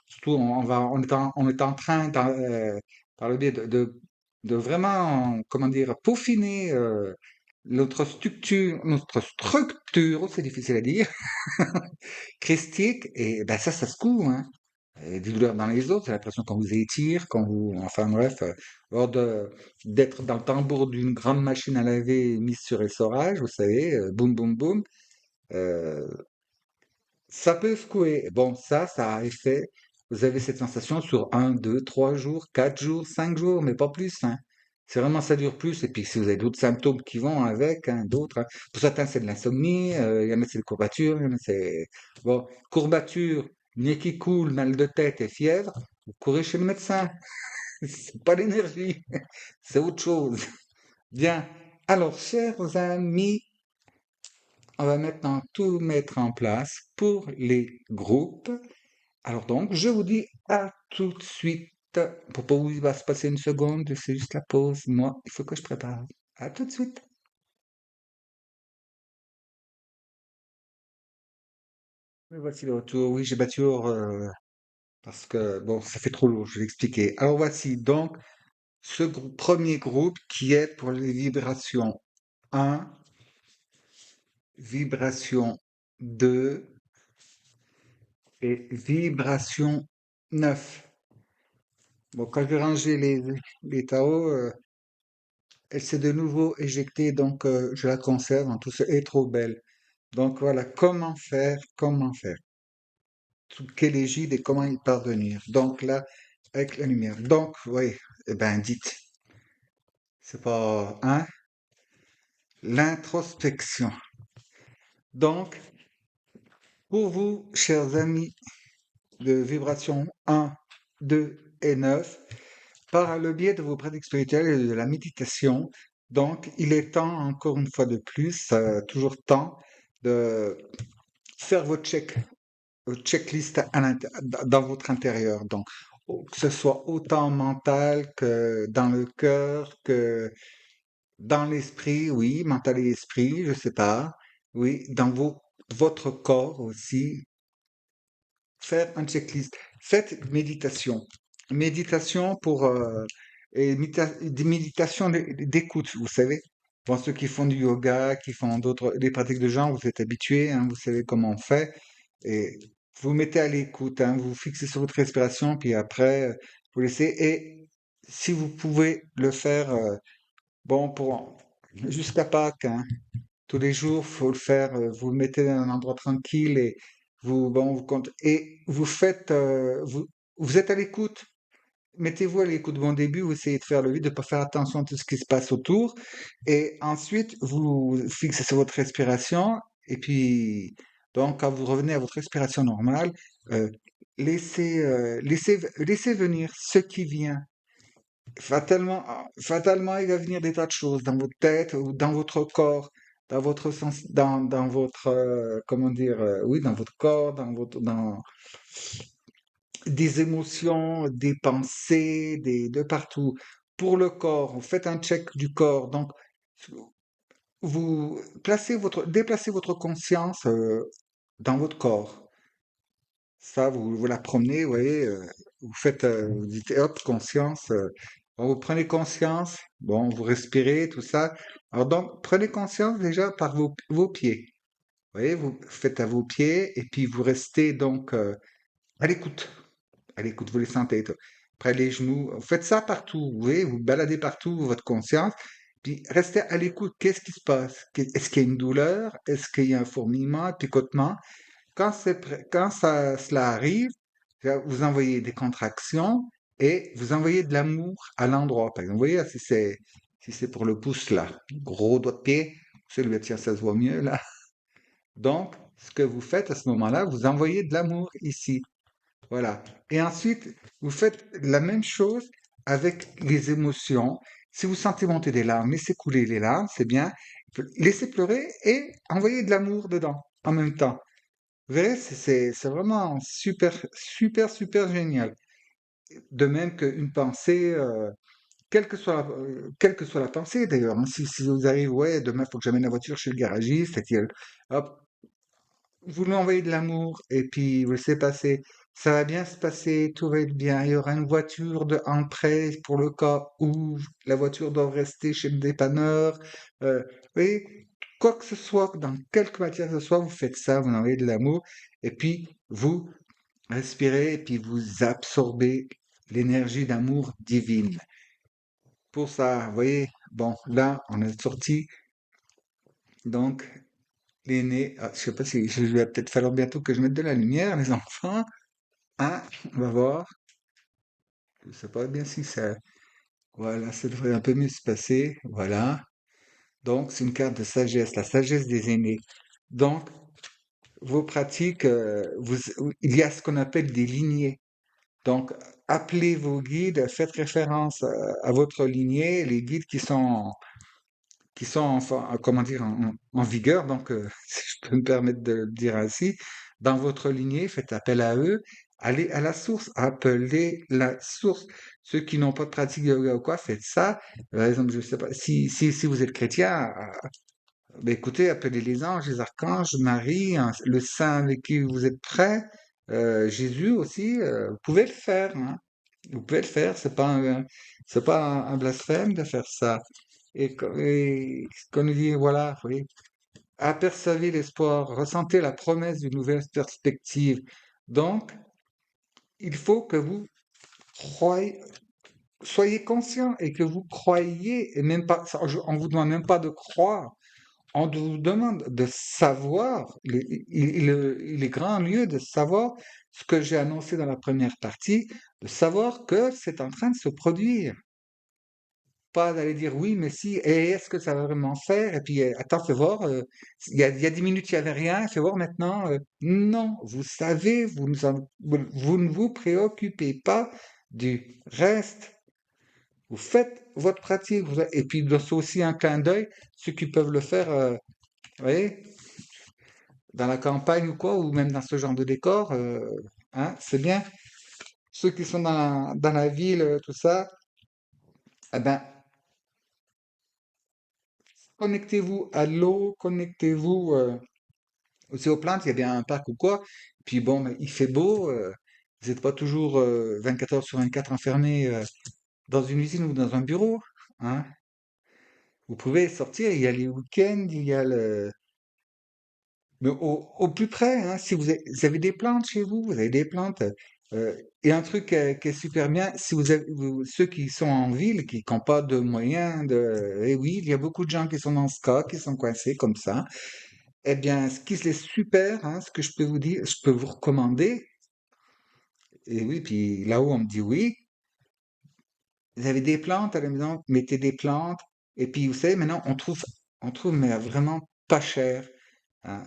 surtout, on est en train, par le biais de vraiment, comment dire, peaufiner notre structure, oh, c'est difficile à dire, christique, et ben ça se coud, hein. Et des douleurs dans les os, c'est l'impression qu'on vous étire, enfin bref, lors d'être dans le tambour d'une grande machine à laver mise sur essorage, vous savez, boum boum boum, euh, ça peut secouer. Bon, ça a effet. Vous avez cette sensation sur 1, 2, 3 jours, 4 jours, 5 jours, mais pas plus, hein. C'est vraiment ça dure plus. Et puis si vous avez d'autres symptômes qui vont avec, hein, d'autres, hein. Pour certains, c'est de l'insomnie, il y en a, c'est des courbatures, il y en a, c'est. Bon, courbatures, nez qui coule, mal de tête et fièvre, vous courez chez le médecin. C'est pas l'énergie, c'est autre chose. Bien. Alors, chers amis, on va maintenant tout mettre en place pour les groupes. Alors donc, je vous dis à tout de suite. Pour pas où il va se passer une seconde, c'est juste la pause. Moi, il faut que je prépare. À tout de suite. Oui, voici le retour. Oui, j'ai battu hors parce que, bon, ça fait trop lourd, je vais l'expliquer. Alors voici donc premier groupe qui est pour les vibrations 1, vibration 2 et vibration 9. Bon, quand je vais ranger les tarots, elle s'est de nouveau éjectée, donc je la conserve. En tout, elle est trop belle. Donc voilà, comment faire, comment faire. Sous quelle égide et comment y parvenir. Donc là, avec la lumière. Donc, oui, eh ben, dites, c'est pas, hein, l'introspection. Donc, pour vous, chers amis de vibration 1, 2 et 9, par le biais de vos pratiques spirituelles et de la méditation, donc, il est temps, encore une fois de plus, toujours temps, de faire votre checklist dans votre intérieur. Donc, que ce soit autant mental que dans le cœur, que dans l'esprit, oui, mental et esprit, je sais pas. Oui, dans votre corps aussi, faire un checklist. Faites méditation. Méditation des méditations d'écoute, vous savez. Pour ceux qui font du yoga, qui font des pratiques de genre, vous êtes habitués, hein, vous savez comment on fait. Et vous mettez à l'écoute, hein, vous fixez sur votre respiration, puis après, vous laissez. Et si vous pouvez le faire, bon, jusqu'à Pâques, hein, tous les jours, faut le faire. Vous le mettez dans un endroit tranquille et vous comptez et vous faites, vous êtes à l'écoute. Mettez-vous à l'écoute. Bon, au début, vous essayez de faire le vide, de pas faire attention à tout ce qui se passe autour, et ensuite vous fixez sur votre respiration. Et puis, donc, quand vous revenez à votre respiration normale, euh, laissez venir ce qui vient. Fatalement, il va venir des tas de choses dans votre tête ou dans votre corps, dans votre, comment dire, oui, dans votre corps, dans des émotions, des pensées, de partout. Pour le corps, vous faites un check du corps. Donc, déplacez votre conscience dans votre corps. Ça, vous la promenez, vous voyez, vous dites, hop, conscience. Bon, vous prenez conscience, bon, vous respirez, tout ça. Alors donc, prenez conscience déjà par vos pieds. Vous voyez, vous faites à vos pieds et puis vous restez donc à l'écoute. À l'écoute, vous les sentez. Près les genoux. Vous faites ça partout, vous voyez, vous baladez partout votre conscience. Puis restez à l'écoute. Qu'est-ce qui se passe? Est-ce qu'il y a une douleur? Est-ce qu'il y a un fourmillement, un picotement? Cela arrive, vous envoyez des contractions et vous envoyez de l'amour à l'endroit. Par exemple, vous voyez, si c'est pour le pouce là, gros doigt de pied, celui tiens, ça se voit mieux là. Donc, ce que vous faites à ce moment-là, vous envoyez de l'amour ici. Voilà. Et ensuite, vous faites la même chose avec les émotions. Si vous sentez monter des larmes, laissez couler les larmes, c'est bien. Laissez pleurer et envoyez de l'amour dedans en même temps. Vous verrez, c'est vraiment super, super, super génial. De même qu'une pensée, quelle que soit la pensée d'ailleurs, hein. Si vous arrivez, ouais, demain, il faut que j'amène la voiture chez le garagiste, et puis, hop, vous lui envoyez de l'amour, et puis vous laissez passer. Ça va bien se passer, tout va être bien. Il y aura une voiture en prêt pour le cas où la voiture doit rester chez le dépanneur. Vous voyez, quoi que ce soit, dans quelque matière que ce soit, vous faites ça, vous envoyez de l'amour, et puis vous respirez et puis vous absorbez l'énergie d'amour divine. Pour ça, vous voyez, bon, là, on a sorti donc l'aîné. Je sais pas si je vais peut-être falloir bientôt que je mette de la lumière, les enfants. Hein, on va voir. Je sais pas bien si ça. Voilà, ça devrait un peu mieux se passer. Voilà. Donc, c'est une carte de sagesse, la sagesse des aînés. Donc, vos pratiques, il y a ce qu'on appelle des lignées. Donc, appelez vos guides, faites référence à votre lignée, les guides qui sont enfin, comment dire, en vigueur, donc, si je peux me permettre de le dire ainsi, dans votre lignée, faites appel à eux, allez à la source, appelez la source. Ceux qui n'ont pas de pratique de yoga ou quoi, faites ça. Par exemple, je sais pas, si vous êtes chrétien, ben écoutez, appelez les anges, les archanges, Marie, le saint avec qui vous êtes prêts, Jésus aussi, vous pouvez le faire, hein. Vous pouvez le faire, c'est pas un blasphème de faire ça. Et qu'on nous dit, voilà, vous voyez, apercevez l'espoir, ressentez la promesse d'une nouvelle perspective. Donc, il faut que vous croyez, soyez conscient et que vous croyez, et même pas, on vous demande même pas de croire, on vous demande de savoir, il est grand lieu de savoir ce que j'ai annoncé dans la première partie, de savoir que c'est en train de se produire. Pas d'aller dire oui, mais si, et est-ce que ça va vraiment faire? Et puis, attends, fais voir, il y a 10 minutes, il n'y avait rien, fais voir maintenant. Non, vous savez, vous ne vous préoccupez pas du reste. Vous faites votre pratique. Et puis, c'est aussi un clin d'œil, ceux qui peuvent le faire, vous voyez, dans la campagne ou quoi, ou même dans ce genre de décor, hein, c'est bien. Ceux qui sont dans la ville, tout ça, eh ben, connectez-vous à l'eau, connectez-vous. Aussi aux plantes, il y a bien un parc ou quoi. Puis bon, ben, il fait beau. Vous n'êtes pas toujours 24 heures sur 24 enfermé dans une usine ou dans un bureau. Hein. Vous pouvez sortir. Il y a les week-ends, il y a le. Mais au plus près, hein, si vous avez des plantes chez vous, vous avez des plantes. Et un truc qui est super bien, si vous avez ceux qui sont en ville, qui n'ont pas de moyens de, eh oui, il y a beaucoup de gens qui sont dans ce cas, qui sont coincés comme ça. Eh bien, ce qui est super, hein, ce que je peux vous dire, je peux vous recommander, et oui, puis là-haut on me dit oui, vous avez des plantes à la maison, mettez des plantes, et puis vous savez, maintenant on trouve mais vraiment pas cher, hein.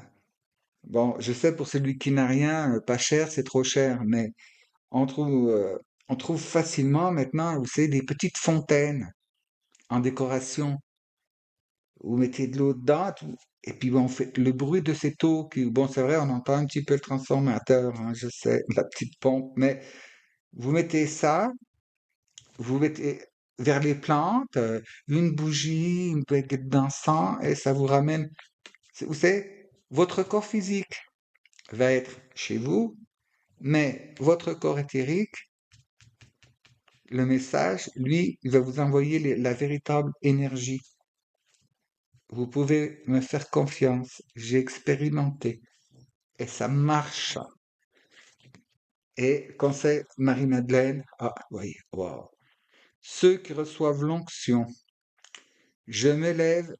Bon, je sais pour celui qui n'a rien, pas cher, c'est trop cher, mais on trouve, euh, on trouve facilement maintenant, vous savez, des petites fontaines en décoration. Vous mettez de l'eau dedans, et puis bon, on fait le bruit de cette eau qui, bon, c'est vrai, on entend un petit peu le transformateur, hein, je sais, la petite pompe, mais vous mettez ça, vous mettez vers les plantes, une bougie, une baguette d'encens, et ça vous ramène, vous savez, votre corps physique va être chez vous, mais votre corps éthérique, le message, lui, il va vous envoyer la véritable énergie. Vous pouvez me faire confiance, j'ai expérimenté et ça marche. Et conseil Marie-Madeleine, ah oui, wow. Ceux qui reçoivent l'onction, je m'élève,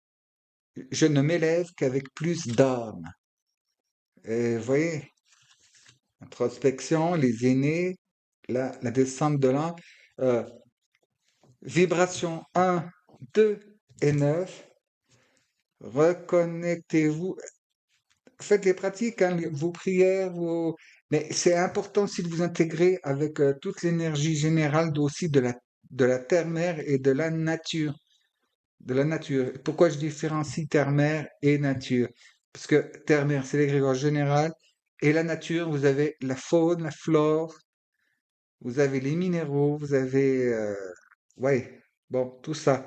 je ne m'élève qu'avec plus d'âme. Et vous voyez, introspection, les aînés, la descente de l'âme, euh, vibration 1, 2 et 9, reconnectez-vous. Faites les pratiques, hein, vos prières, mais c'est important aussi de vous intégrer avec toute l'énergie générale aussi de la terre-mère et de la nature. De la nature. Pourquoi je différencie terre-mère et nature? Parce que terre-mère, c'est l'égrégore général, et la nature, vous avez la faune, la flore, vous avez les minéraux, vous avez... ouais, bon, tout ça.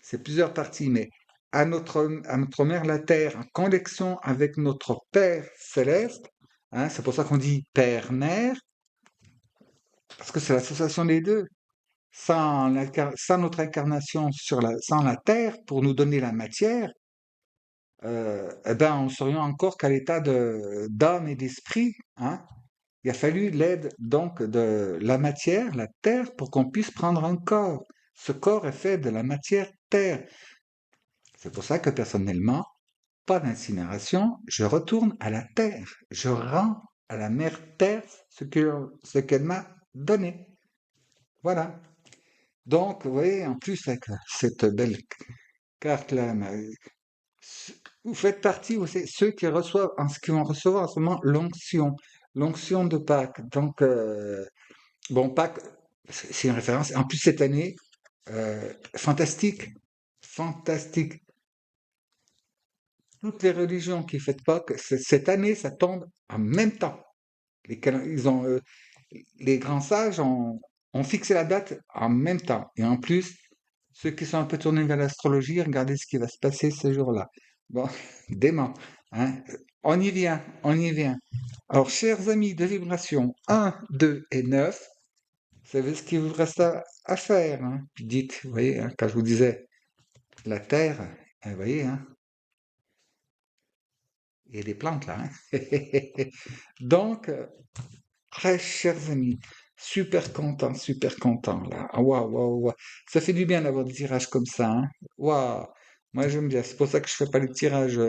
C'est plusieurs parties, mais à notre mère, la Terre, en connexion avec notre Père céleste, hein, c'est pour ça qu'on dit Père-Mère, parce que c'est l'association des deux. Sans notre incarnation sans la Terre, pour nous donner la matière, eh ben, on serait encore qu'à l'état d'âme et d'esprit, hein. Il a fallu l'aide donc de la matière, la terre, pour qu'on puisse prendre un corps. Ce corps est fait de la matière terre. C'est pour ça que personnellement, pas d'incinération, je retourne à la terre. Je rends à la mère terre ce qu'elle m'a donné. Voilà. Donc, vous voyez, en plus, avec cette belle carte-là, vous faites partie, vous savez, ceux qui vont recevoir en ce moment l'onction de Pâques. Donc, bon, Pâques, c'est une référence. En plus, cette année, fantastique, fantastique. Toutes les religions qui fêtent Pâques, cette année, ça tombe en même temps. Les grands sages ont fixé la date en même temps. Et en plus, ceux qui sont un peu tournés vers l'astrologie, regardez ce qui va se passer ce jour-là. Bon, dément, hein. On y vient, on y vient. Alors, chers amis de vibration 1, 2 et 9, vous savez ce qu'il vous reste à faire, hein. Dites, vous voyez, hein, quand je vous disais la Terre, vous voyez, hein, il y a des plantes là, hein. Donc, très chers amis, super content là. Ah, waouh, waouh, waouh. Ça fait du bien d'avoir des tirages comme ça, hein. Waouh. Moi j'aime bien. C'est pour ça que je fais pas les tirages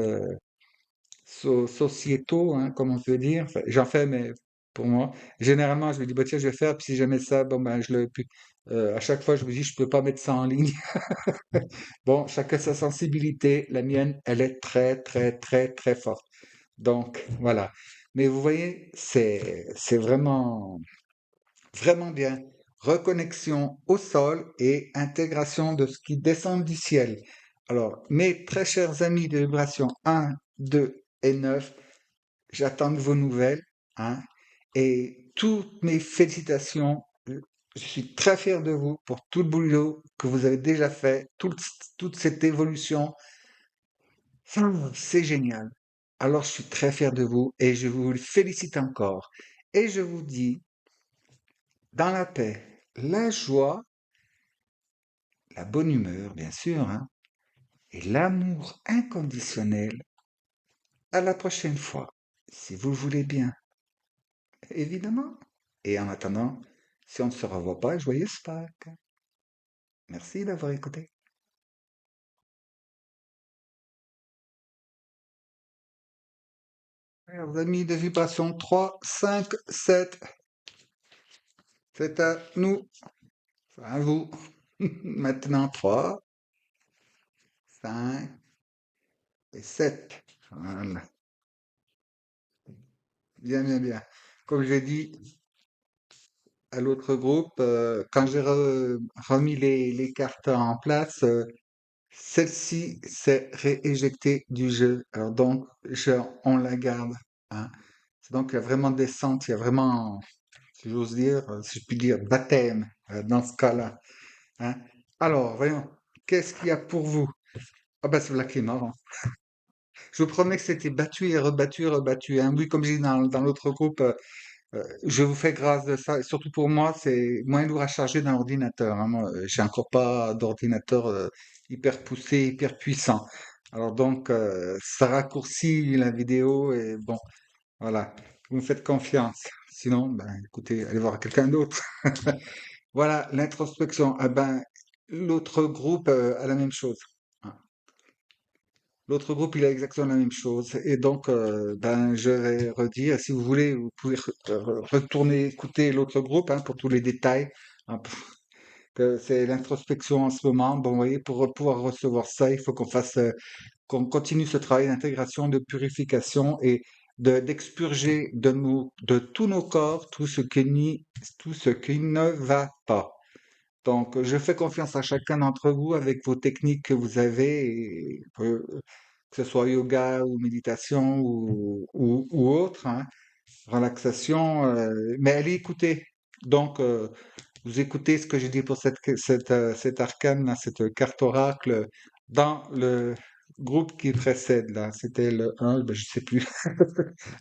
sociétaux, hein, comme on peut dire. Enfin, j'en fais, mais pour moi. Généralement, je me dis, bah tiens, je vais faire, puis si jamais ça, bon ben je le. Puis, à chaque fois, je me dis, je peux pas mettre ça en ligne. Bon, chacun sa sensibilité. La mienne, elle est très, très, très, très forte. Donc, voilà. Mais vous voyez, c'est vraiment. Vraiment bien. Reconnexion au sol et intégration de ce qui descend du ciel. Alors, mes très chers amis de vibration 1, 2 et 9, j'attends de vos nouvelles, hein, et toutes mes félicitations. Je suis très fier de vous pour tout le boulot que vous avez déjà fait, toute cette évolution. C'est génial. Alors, je suis très fier de vous et je vous félicite encore. Et je vous dis, dans la paix, la joie, la bonne humeur, bien sûr, hein, et l'amour inconditionnel. À la prochaine fois, si vous le voulez bien, évidemment. Et en attendant, si on ne se revoit pas, joyeuse Pâques. Merci d'avoir écouté. Chers amis de vibration 3, 5, 7, c'est à nous, c'est à vous. Maintenant 3, 5 et 7. Voilà. Bien, bien, bien. Comme j'ai dit à l'autre groupe, quand j'ai remis les cartes en place, celle-ci s'est rééjectée du jeu. Alors donc, on la garde, hein. C'est donc, il y a vraiment descente, il y a vraiment, si j'ose dire, si je puis dire, baptême, dans ce cas-là, hein. Alors, voyons, qu'est-ce qu'il y a pour vous? Ah ben, c'est là qui est marrant. Je vous promets que c'était battu et rebattu et rebattu, hein. Oui, comme j'ai dit dans l'autre groupe, je vous fais grâce de ça. Et surtout pour moi, c'est moins lourd à charger d'un ordinateur, hein. Moi, j'ai encore pas d'ordinateur hyper poussé, hyper puissant. Alors donc, ça raccourcit la vidéo et bon, voilà. Vous me faites confiance. Sinon, ben, écoutez, allez voir quelqu'un d'autre. Voilà, l'introspection. Ah ben, l'autre groupe a la même chose, hein. L'autre groupe, il a exactement la même chose. Et donc, ben, je vais redire, si vous voulez, vous pouvez retourner écouter l'autre groupe, hein, pour tous les détails, hein, que c'est l'introspection en ce moment. Bon, vous voyez, pour pouvoir recevoir ça, il faut qu'on continue ce travail d'intégration, de purification et d'expurger de tous nos corps tout ce qui ne va pas. Donc, je fais confiance à chacun d'entre vous avec vos techniques que vous avez, et que ce soit yoga ou méditation ou autre, hein, relaxation, mais allez écouter. Donc, vous écoutez ce que j'ai dit pour cet arcane, là, cette carte oracle, dans le groupe qui précède, là. C'était le un, ben, je sais plus.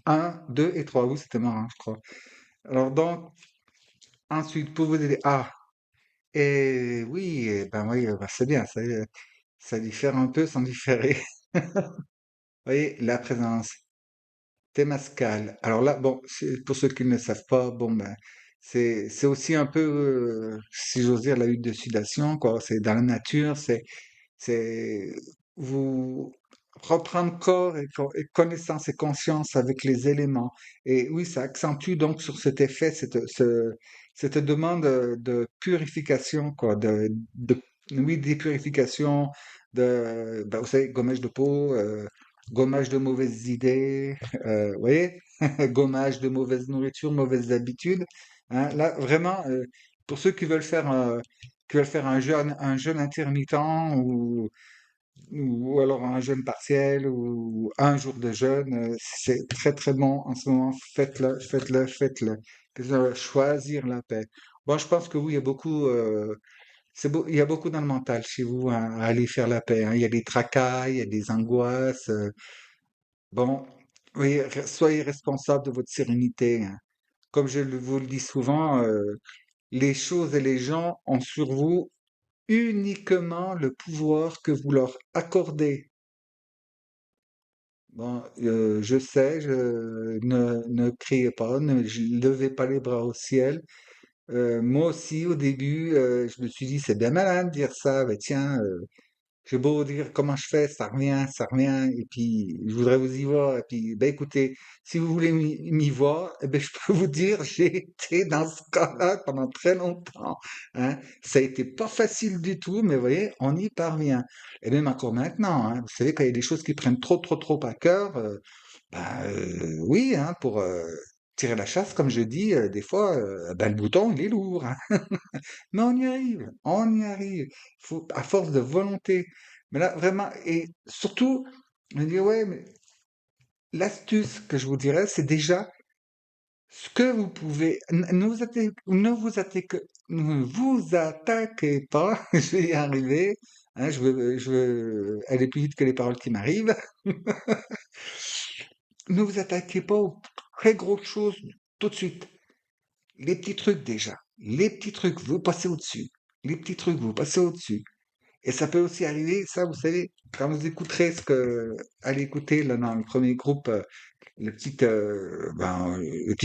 Un, 2 et 3. Oui, c'était marrant, je crois. Alors, donc, ensuite, pour vous aider. Ah, et oui, ben oui, ben c'est bien, ça diffère un peu sans différer. Vous voyez, la présence, Témascal. Alors là, bon, pour ceux qui ne le savent pas, bon, ben, c'est aussi un peu, si j'ose dire, la hutte de sudation, quoi. C'est dans la nature, c'est vous reprendre corps et connaissance et conscience avec les éléments. Et oui, ça accentue donc sur cet effet, cette demande de purification, quoi, oui, des purifications, ben, vous savez, gommage de peau, gommage de mauvaises idées, vous voyez, gommage de mauvaise nourriture, mauvaises habitudes, hein. Là, vraiment, pour ceux qui veulent faire un jeûne intermittent ou alors un jeûne partiel ou un jour de jeûne, c'est très très bon en ce moment. Faites-le, faites-le, faites-le. Choisir la paix. Bon, je pense que oui, il y a beaucoup, il y a beaucoup dans le mental chez vous, hein, à aller faire la paix, hein. Il y a des tracas, il y a des angoisses. Bon, oui, soyez responsable de votre sérénité, hein. Comme vous le dis souvent, les choses et les gens ont sur vous uniquement le pouvoir que vous leur accordez. Bon, je sais, ne criez pas, ne levez pas les bras au ciel. Moi aussi, au début, je me suis dit, c'est bien malin de dire ça, mais tiens, j'ai beau dire comment je fais, ça revient, et puis je voudrais vous y voir. Et puis, ben écoutez, si vous voulez m'y voir, eh ben, je peux vous dire, j'ai été dans ce cas-là pendant très longtemps, hein. Ça a été pas facile du tout, mais vous voyez, on y parvient. Et même encore maintenant, hein, vous savez, quand il y a des choses qui prennent trop, trop, trop à cœur, ben, oui, hein, pour tirer la chasse, comme je dis, des fois, ben, le bouton, il est lourd, hein. Mais on y arrive, on y arrive. Faut, à force de volonté. Mais là, vraiment, et surtout, je me dis, ouais, mais l'astuce que je vous dirais, c'est déjà ce que vous pouvez. Ne vous attaquez pas, je vais y arriver. Hein, je veux aller plus vite que les paroles qui m'arrivent. Ne vous attaquez pas aux très grosses choses tout de suite. Les petits trucs déjà. Les petits trucs, vous passez au-dessus. Les petits trucs, vous passez au-dessus. Et ça peut aussi arriver, ça, vous savez, quand vous écouterez allez écouter là dans le premier groupe, le petite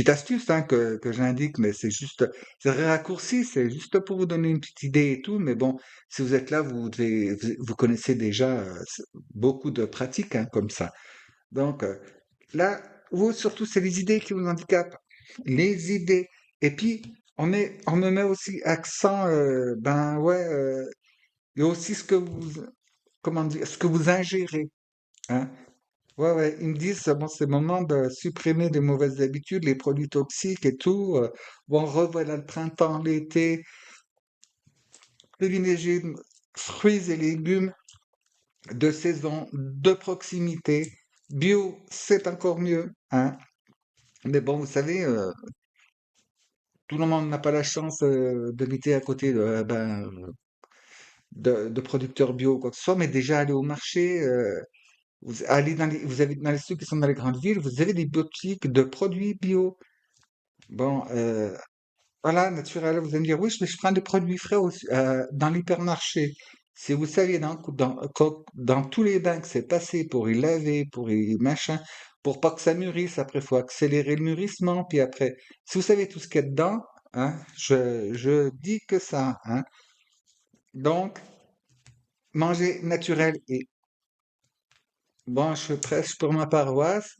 astuce hein, que j'indique, mais c'est très raccourci, c'est juste pour vous donner une petite idée et tout. Mais bon, si vous êtes là, vous connaissez déjà beaucoup de pratiques hein, comme ça. Donc là, vous surtout, c'est les idées qui vous handicapent, les idées. Et puis on me met aussi accent, ben ouais, il y a aussi ce que comment dire, ce que vous ingérez. Hein. Ouais, ouais, ils me disent, bon, c'est le moment de supprimer des mauvaises habitudes, les produits toxiques et tout. Bon, revoilà le printemps, l'été, privilégier fruits et légumes de saison, de proximité. Bio, c'est encore mieux, hein. Mais bon, vous savez, tout le monde n'a pas la chance d'habiter à côté de producteurs bio ou quoi que ce soit, mais déjà aller au marché, vous avez dans les ceux qui sont dans les grandes villes, vous avez des boutiques de produits bio. Bon, voilà, naturel. Vous allez me dire, oui, mais je prends des produits frais dans l'hypermarché. Si vous saviez dans tous les bains que c'est passé pour y laver, pour y machin, pour pas que ça mûrisse, après, il faut accélérer le mûrissement, puis après, si vous savez tout ce qu'il y a dedans, hein, je dis que ça, hein. Donc, manger naturel et bon, je prêche pour ma paroisse,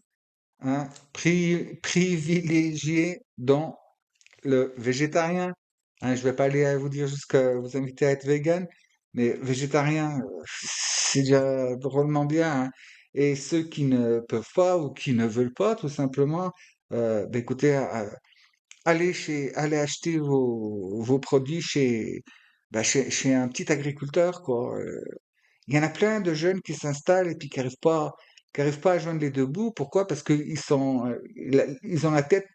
hein, privilégier donc le végétarien, hein, je vais pas aller à vous dire jusqu'à vous inviter à être vegan, mais végétarien, c'est déjà drôlement bien, hein. Et ceux qui ne peuvent pas ou qui ne veulent pas, tout simplement, ben écoutez, allez acheter vos produits chez un petit agriculteur, quoi. Il y en a plein de jeunes qui s'installent et puis qui arrivent pas à joindre les deux bouts. Pourquoi? Parce qu'ils sont, ils ont la tête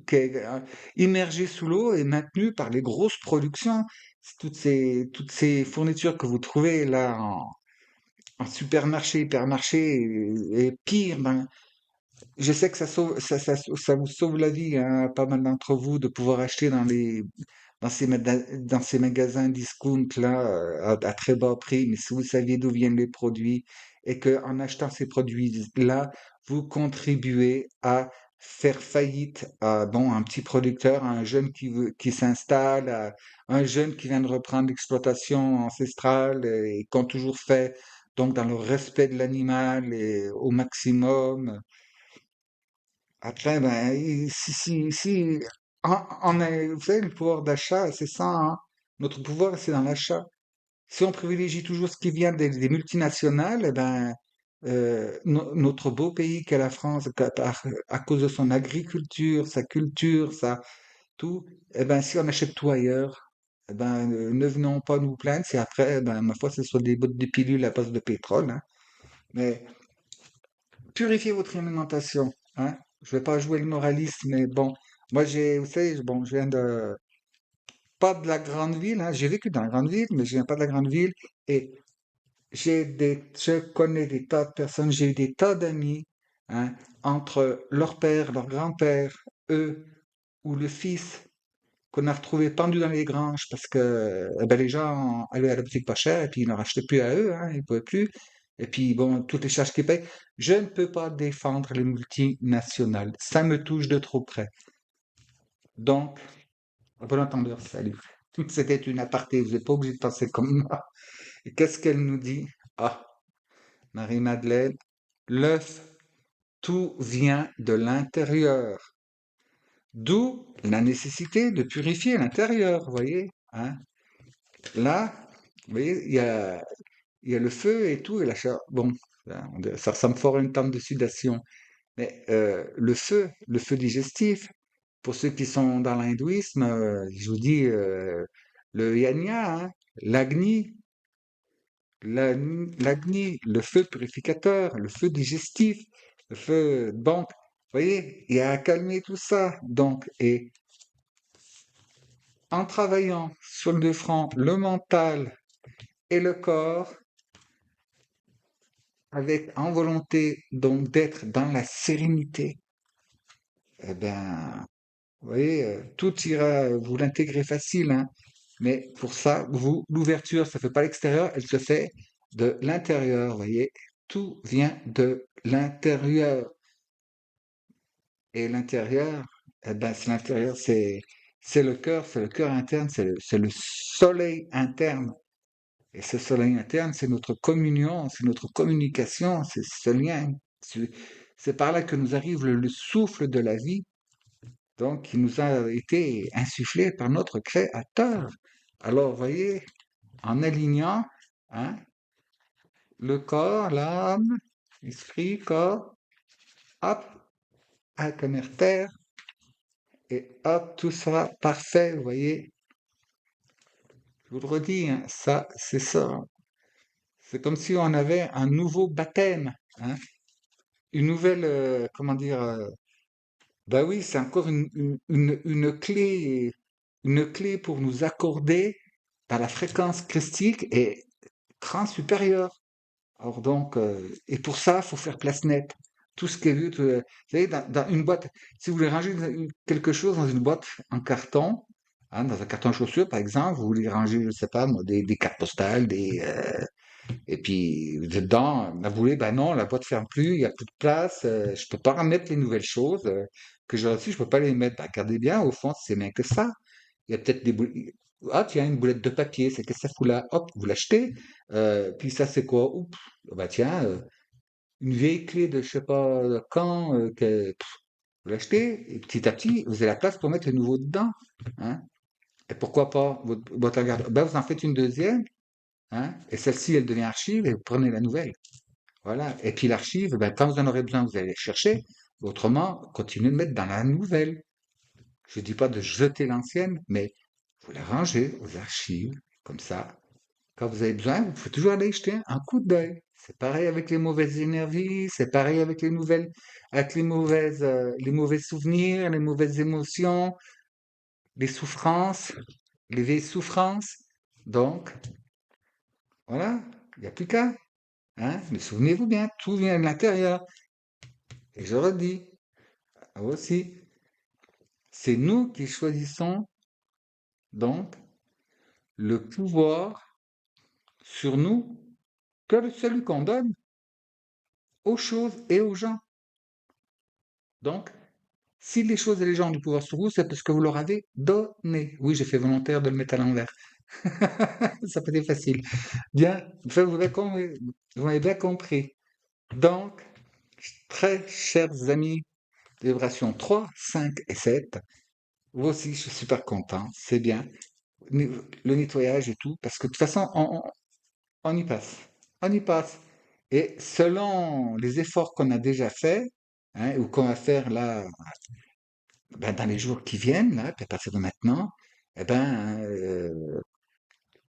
qui est immergée sous l'eau et maintenue par les grosses productions. C'est toutes ces fournitures que vous trouvez là en supermarché, hypermarché et pire, ben, je sais que ça vous sauve la vie, hein, pas mal d'entre vous, de pouvoir acheter dans ces magasins discount là, à très bas prix. Mais si vous saviez d'où viennent les produits et que en achetant ces produits-là, vous contribuez à faire faillite à bon un petit producteur, à un jeune qui s'installe, à un jeune qui vient de reprendre l'exploitation ancestrale et qu'on toujours fait donc dans le respect de l'animal et au maximum. Après, ben, si, vous savez, le pouvoir d'achat, c'est ça, hein. Notre pouvoir, c'est dans l'achat. Si on privilégie toujours ce qui vient des multinationales, eh ben, notre beau pays qu'est la France, à cause de son agriculture, sa culture, tout, eh ben, si on achète tout ailleurs, eh ben, ne venons pas nous plaindre si après, eh ben, ma foi, ce soit des bottes de pilules à base de pétrole, hein. Mais purifiez votre alimentation, hein. Je vais pas jouer le moraliste, mais bon, moi vous savez, bon, je viens pas de la grande ville, hein. J'ai vécu dans la grande ville, mais je viens pas de la grande ville. Et je connais des tas de personnes, j'ai eu des tas d'amis, hein, entre leur père, leur grand-père, eux, ou le fils qu'on a retrouvé pendu dans les granges parce que ben, les gens allaient à la boutique pas cher et puis ils n'en rachetaient plus à eux, hein, ils ne pouvaient plus. Et puis bon, toutes les charges qu'ils payent. Je ne peux pas défendre les multinationales. Ça me touche de trop près. Donc, à bon entendeur, salut. C'était une aparté, vous n'êtes pas obligé de penser comme moi. Et qu'est-ce qu'elle nous dit? Ah, Marie-Madeleine, l'œuf, tout vient de l'intérieur. D'où la nécessité de purifier l'intérieur, vous voyez, hein? Là, vous voyez, il y a le feu et tout, et la chaleur. Bon, ça ressemble fort à une tente de sudation. Mais le feu digestif, pour ceux qui sont dans l'hindouisme, je vous dis le yajna, hein, l'agni, l'agni, le feu purificateur, le feu digestif, le feu. Donc, vous voyez, il y a à calmer tout ça. Donc, et en travaillant sur le deux fronts, le mental et le corps, avec en volonté donc d'être dans la sérénité, eh ben, vous voyez, tout ira, vous l'intégrez facile, hein. Mais pour ça, l'ouverture, ça fait pas l'extérieur, elle se fait de l'intérieur, vous voyez. Tout vient de l'intérieur. Et l'intérieur, eh ben, c'est le cœur interne, c'est le soleil interne. Et ce soleil interne, c'est notre communion, c'est notre communication, c'est ce lien. C'est c'est par là que nous arrive le souffle de la vie, donc qui nous a été insufflé par notre Créateur. Alors, vous voyez, en alignant, hein, le corps, l'âme, l'esprit, corps, hop, avec un air terre, et hop, tout sera parfait, vous voyez. Je vous le redis, hein, ça, c'est ça. C'est comme si on avait un nouveau baptême, hein, une nouvelle, comment dire, bah oui, c'est encore une clé pour nous accorder à la fréquence christique et cran supérieur. Alors donc, et pour ça, il faut faire place nette. Tout ce qui est vu, vous savez, dans une boîte, si vous voulez ranger quelque chose dans une boîte en carton, hein, dans un carton à chaussures, par exemple, vous voulez ranger, je sais pas, moi, des cartes postales, et puis dedans, vous voulez, ben non, la boîte ferme plus, il y a plus de place, je peux pas remettre les nouvelles choses que j'ai reçues, je peux pas les mettre. Ben, regardez bien, au fond, c'est bien que ça. Il y a peut-être des boulettes. Ah, tiens, une boulette de papier, c'est que ça fout là. Hop, vous l'achetez. Puis ça, c'est quoi? Oups, bah tiens, une vieille clé de je sais pas quand, vous l'achetez, et petit à petit, vous avez la place pour mettre le nouveau dedans. Hein? Et pourquoi pas votre boîte à garde? Ben, vous en faites une deuxième, hein? Et celle-ci, elle devient archive, et vous prenez la nouvelle. Voilà. Et puis l'archive, ben, quand vous en aurez besoin, vous allez chercher. Autrement, continuez de mettre dans la nouvelle. Je dis pas de jeter l'ancienne, mais vous la rangez aux archives, comme ça. Quand vous avez besoin, vous pouvez toujours aller jeter un coup d'œil. C'est pareil avec les mauvaises énergies, c'est pareil avec les nouvelles, avec les mauvais souvenirs, les mauvaises émotions, les souffrances, les vieilles souffrances. Donc, voilà, il n'y a plus qu'à. Hein? Mais souvenez-vous bien, tout vient de l'intérieur. Et je redis, aussi, c'est nous qui choisissons donc le pouvoir sur nous que celui qu'on donne aux choses et aux gens. Donc, si les choses et les gens ont du pouvoir sur vous, c'est parce que vous leur avez donné. Oui, j'ai fait volontaire de le mettre à l'envers. Ça peut être facile. Bien, vous m'avez bien compris. Donc, très chers amis de vibration 3, 5 et 7, vous aussi, je suis super content. C'est bien. Le nettoyage et tout, parce que de toute façon, on y passe. On y passe. Et selon les efforts qu'on a déjà faits, hein, ou qu'on va faire là, ben, dans les jours qui viennent, là, puis à partir de maintenant, eh ben,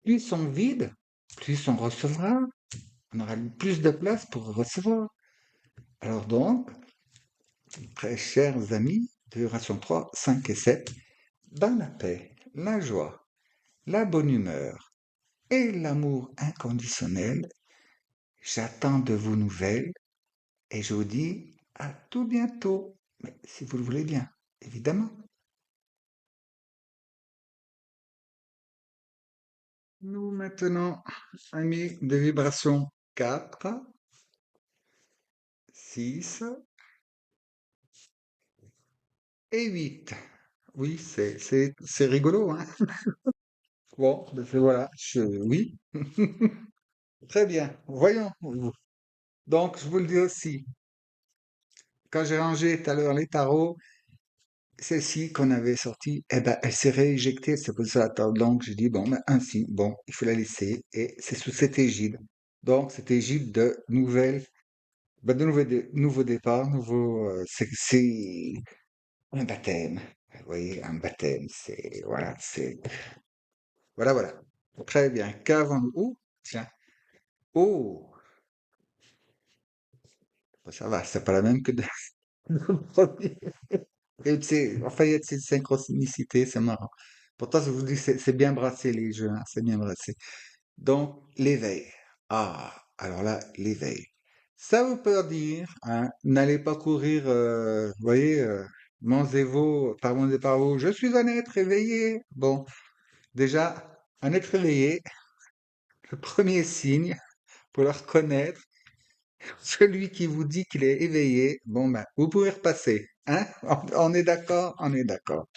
plus ils sont vides, plus on recevra. On aura plus de place pour recevoir. Alors donc, très chers amis de Vibration 3, 5 et 7, dans la paix, la joie, la bonne humeur et l'amour inconditionnel, j'attends de vos nouvelles et je vous dis à tout bientôt. Mais si vous le voulez bien, évidemment. Nous maintenant, amis de vibration 4, 6 et 8. Oui, c'est rigolo, hein? Bon, ben voilà, oui. Très bien. Voyons. Donc, je vous le dis aussi, quand j'ai rangé tout à l'heure les tarots, celle-ci qu'on avait sortie, eh ben, elle s'est rééjectée, elle s'est posée sur la table. Donc, j'ai dit, bon, ben, ainsi, bon, il faut la laisser. Et c'est sous cette égide. Donc, cette égide de nouvelles, ben, de nouveaux départs, c'est un baptême. Vous voyez, un baptême, voilà, voilà. Très bien. Qu'avons-nous? Oh, tiens. Oh, ben, ça va, c'est pas la même que de le premier. Et tu sais, enfin, il y a de cette synchronicité, c'est marrant. Pourtant, je vous dis, c'est bien brassé les jeux, hein, c'est bien brassé. Donc, l'éveil. Ah, alors là, l'éveil. Ça veut pas dire, hein, n'allez pas courir, vous voyez, monts et par vous, je suis un être éveillé. Bon, déjà, un être éveillé, le premier signe pour le reconnaître, Celui qui vous dit qu'il est éveillé, bon ben, vous pouvez repasser. Hein? On est d'accord? On est d'accord.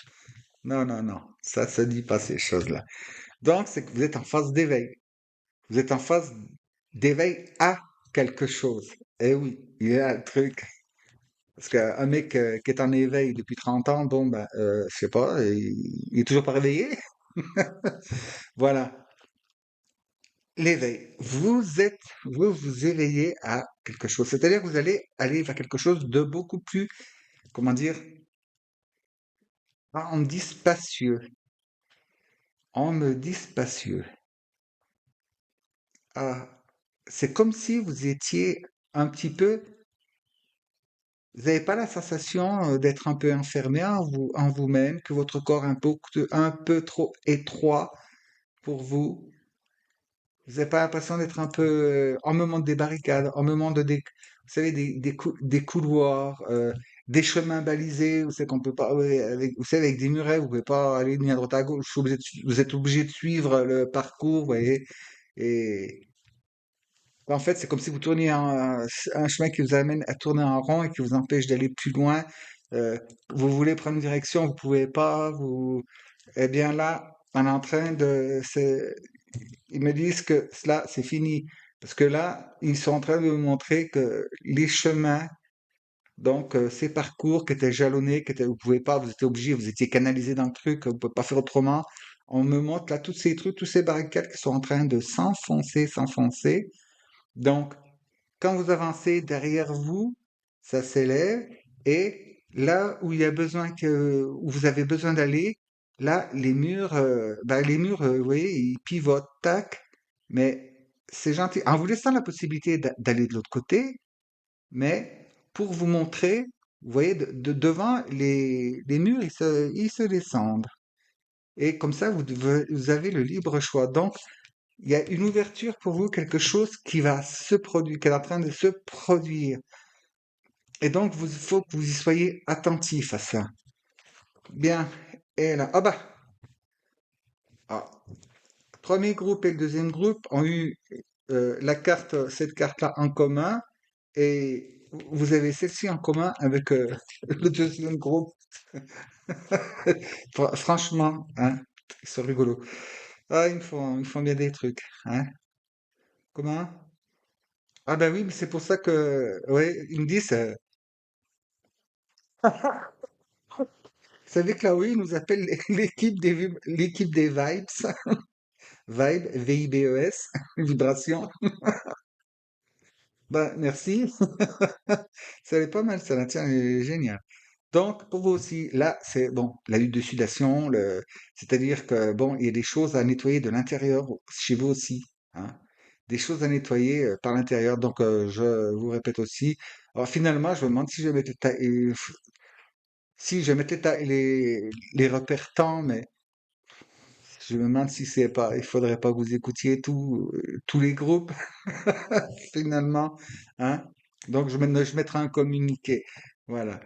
Non, non, non. Ça se dit pas ces choses-là. Donc, c'est que vous êtes en phase d'éveil. Vous êtes en phase d'éveil à quelque chose. Eh oui, il y a un truc. Parce qu'un mec qui est en éveil depuis 30 ans, bon, ben, je sais pas, il est toujours pas réveillé. Voilà. L'éveil. Vous vous éveillez à quelque chose. C'est-à-dire que vous allez aller vers quelque chose de beaucoup plus, comment dire, on me dit spacieux. On me dit spacieux. Ah, c'est comme si vous étiez un petit peu, vous n'avez pas la sensation d'être un peu enfermé en vous-même, que votre corps est un peu trop étroit pour vous. Vous n'avez pas l'impression d'être un peu en moment des barricades, en moment vous savez, des couloirs, des chemins balisés, vous savez qu'on peut pas, ouais, vous savez, avec des murets, vous pouvez pas aller ni à droite à gauche, vous êtes obligé de suivre le parcours, vous voyez. Et en fait, c'est comme si vous tourniez un chemin qui vous amène à tourner en rond et qui vous empêche d'aller plus loin. Euh, vous voulez prendre une direction, vous pouvez pas, eh bien là, on est en train ils me disent que cela, c'est fini. Parce que là, ils sont en train de me montrer que les chemins, donc ces parcours qui étaient jalonnés, vous pouvez pas, vous étiez obligé, vous étiez canalisé dans le truc, vous pouvez pas faire autrement. On me montre là tous ces trucs, tous ces barricades qui sont en train de s'enfoncer. Donc, quand vous avancez derrière vous, ça s'élève et là où il y a besoin où vous avez besoin d'aller, là les murs, vous voyez, ils pivotent, tac. Mais c'est gentil, en vous laissant la possibilité d'aller de l'autre côté, mais pour vous montrer, vous voyez, devant les murs, ils se descendent. Et comme ça, vous avez le libre choix. Donc, il y a une ouverture pour vous, quelque chose qui va se produire, qui est en train de se produire. Et donc, il faut que vous y soyez attentif à ça. Bien. Et là, ah bah, ah, premier groupe et le deuxième groupe ont eu cette carte-là en commun, et vous avez celle-ci en commun avec le deuxième groupe. Franchement, hein, ils sont rigolos. Ah, ils font bien des trucs, hein. Comment? Ah ben oui, mais c'est pour ça que, ouais, ils me disent, vous savez que là, oui, ils nous appellent l'équipe des vibes, vibe, V-I-B-E-S, vibration. Ben, merci. Ça est pas mal, ça, la tiens, elle est géniale. Donc, pour vous aussi, là, c'est bon, la lutte de sudation, c'est-à-dire que, bon, il y a des choses à nettoyer de l'intérieur chez vous aussi, hein. Des choses à nettoyer par l'intérieur. Donc, je vous répète aussi. Alors, finalement, je me demande si je mettais les repères temps, mais je me demande si c'est pas, il faudrait pas que vous écoutiez tous les groupes, finalement, hein. Donc, je mettrai un communiqué. Voilà.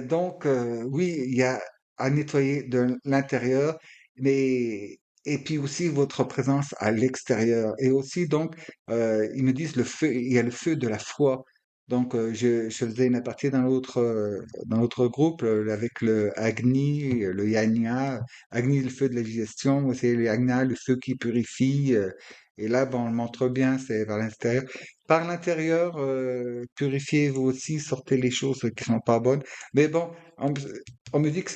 Donc, oui, il y a à nettoyer de l'intérieur, mais et puis aussi votre présence à l'extérieur. Et aussi, donc, ils me disent le feu, il y a le feu de la foi. Donc, je faisais une aparté dans l'autre groupe avec le Agni, le Yajna. Agni, le feu de la digestion, c'est le Yajna, le feu qui purifie. Et là, bon, on le montre bien, c'est vers l'intérieur. Par l'intérieur, purifiez-vous aussi, sortez les choses qui sont pas bonnes. Mais bon, on me dit que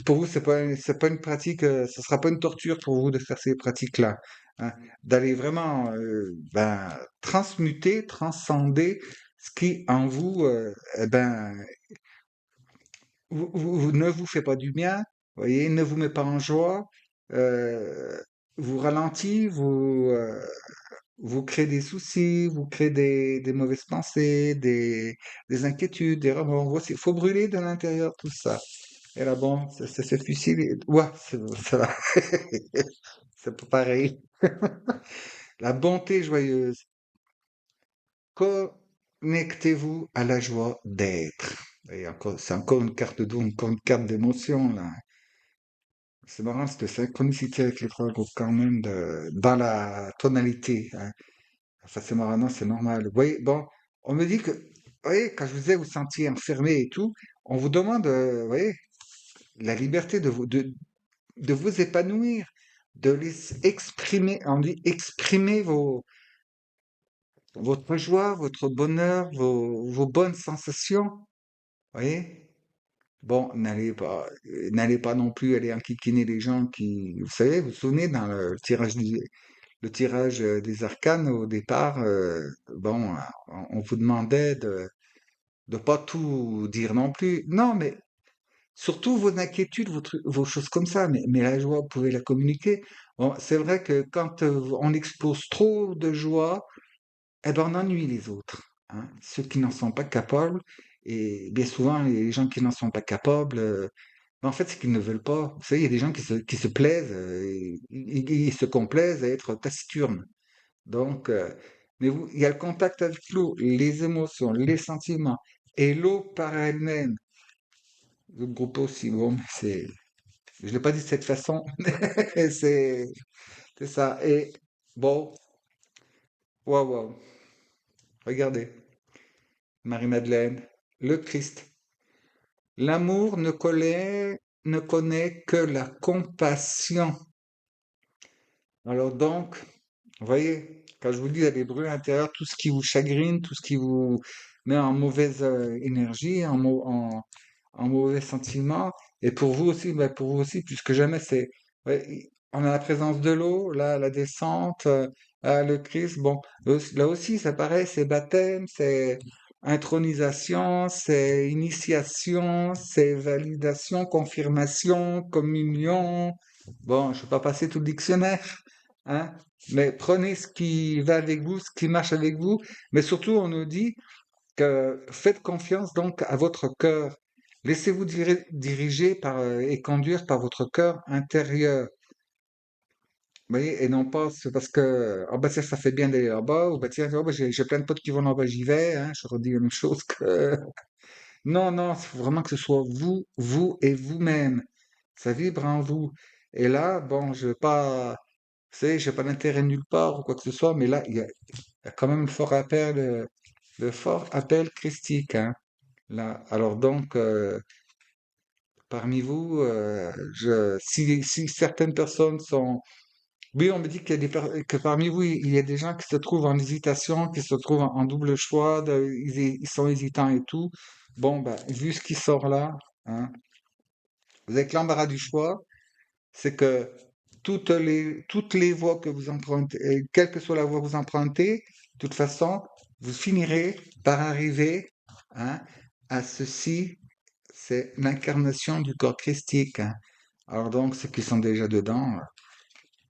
pour vous, c'est pas une pratique, ce sera pas une torture pour vous de faire ces pratiques-là, hein. D'aller vraiment, ben, transmuter, transcender ce qui en vous, eh ben, ne vous fait pas du bien, voyez, ne vous met pas en joie, euh, vous ralentit, vous crée des soucis, vous crée des mauvaises pensées, des inquiétudes, des remords. Il faut brûler de l'intérieur tout ça. Et là, bon, ça se fusille. Ouais, ça va. C'est pas pareil. La bonté joyeuse. Connectez-vous à la joie d'être. Et encore, c'est encore une carte d'eau, encore une carte d'émotion, là. C'est marrant, cette synchronicité avec les trois groupes quand même dans la tonalité, hein. Enfin, c'est marrant, non, c'est normal. Vous voyez, bon, on me dit que, vous voyez, quand je vous disais vous sentiez enfermé et tout, on vous demande, vous voyez, la liberté de vous épanouir, de les exprimer, on dit exprimer votre joie, votre bonheur, vos bonnes sensations. Vous voyez? Bon, n'allez pas non plus aller enquiquiner les gens qui, vous vous souvenez, dans le tirage des arcanes au départ, bon, on vous demandait de pas tout dire non plus. Non, mais surtout vos inquiétudes, vos choses comme ça. Mais la joie, vous pouvez la communiquer. Bon, c'est vrai que quand on expose trop de joie, eh ben, on ennuie les autres, hein, ceux qui n'en sont pas capables. Et bien souvent, les gens qui n'en sont pas capables, ben, en fait, c'est qu'ils ne veulent pas. Vous savez, il y a des gens qui se plaisent, ils se complaisent à être taciturnes. Donc, mais il y a le contact avec l'eau, les émotions, les sentiments, et l'eau par elle-même. Le groupe aussi, bon, je l'ai pas dit de cette façon, mais c'est ça. Et bon, waouh, waouh, regardez, Marie-Madeleine, le Christ. L'amour ne connaît que la compassion. Alors donc, vous voyez, quand je vous dis d'aller brûler à l'intérieur tout ce qui vous chagrine, tout ce qui vous met en mauvaise énergie, en mauvais sentiments, et pour vous aussi, ben pour vous aussi, plus que jamais, ouais, on a la présence de l'eau, là, la descente, le Christ, bon, là aussi, ça paraît, c'est baptême, c'est intronisation, c'est initiation, c'est validation, confirmation, communion. Bon, je ne vais pas passer tout le dictionnaire, hein, mais prenez ce qui va avec vous, ce qui marche avec vous, mais surtout, on nous dit que faites confiance donc à votre cœur. Laissez-vous diriger par, et conduire par votre cœur intérieur. Vous voyez, et non pas c'est parce que ah bah tiens, ça fait bien d'aller là-bas, ou bah tiens, oh bah, j'ai plein de potes qui vont là-bas, j'y vais, hein, je redis la même chose que. Non, non, il faut vraiment que ce soit vous, vous et vous-même. Ça vibre en vous. Et là, bon, je veux pas, vous savez, j'ai pas d'intérêt nulle part ou quoi que ce soit, mais là, il y a quand même le fort appel christique, hein. Là, alors donc, parmi vous, si certaines personnes sont... Oui, on me dit qu'il y a que parmi vous, il y a des gens qui se trouvent en hésitation, qui se trouvent en double choix, ils sont hésitants et tout. Bon, ben, vu ce qui sort là, hein, vous avez que l'embarras du choix, c'est que toutes les voies que vous empruntez, quelle que soit la voie que vous empruntez, de toute façon, vous finirez par arriver, hein, à ceci. C'est l'incarnation du corps christique, hein. Alors donc, ceux qui sont déjà dedans,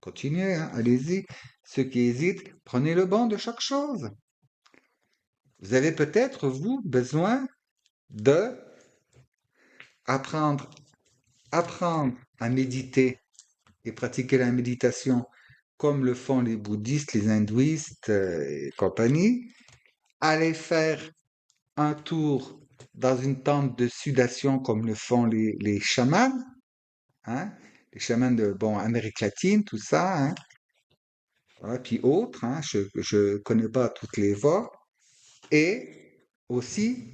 continuez, hein, allez-y. Ceux qui hésitent, prenez le banc de chaque chose. Vous avez peut-être, vous, besoin de apprendre, apprendre à méditer et pratiquer la méditation comme le font les bouddhistes, les hindouistes et compagnie. Aller faire un tour dans une tente de sudation comme le font les chamans, hein, les chamans de bon, Amérique latine, tout ça, hein, voilà, puis autres, hein, je connais pas toutes les voies, et aussi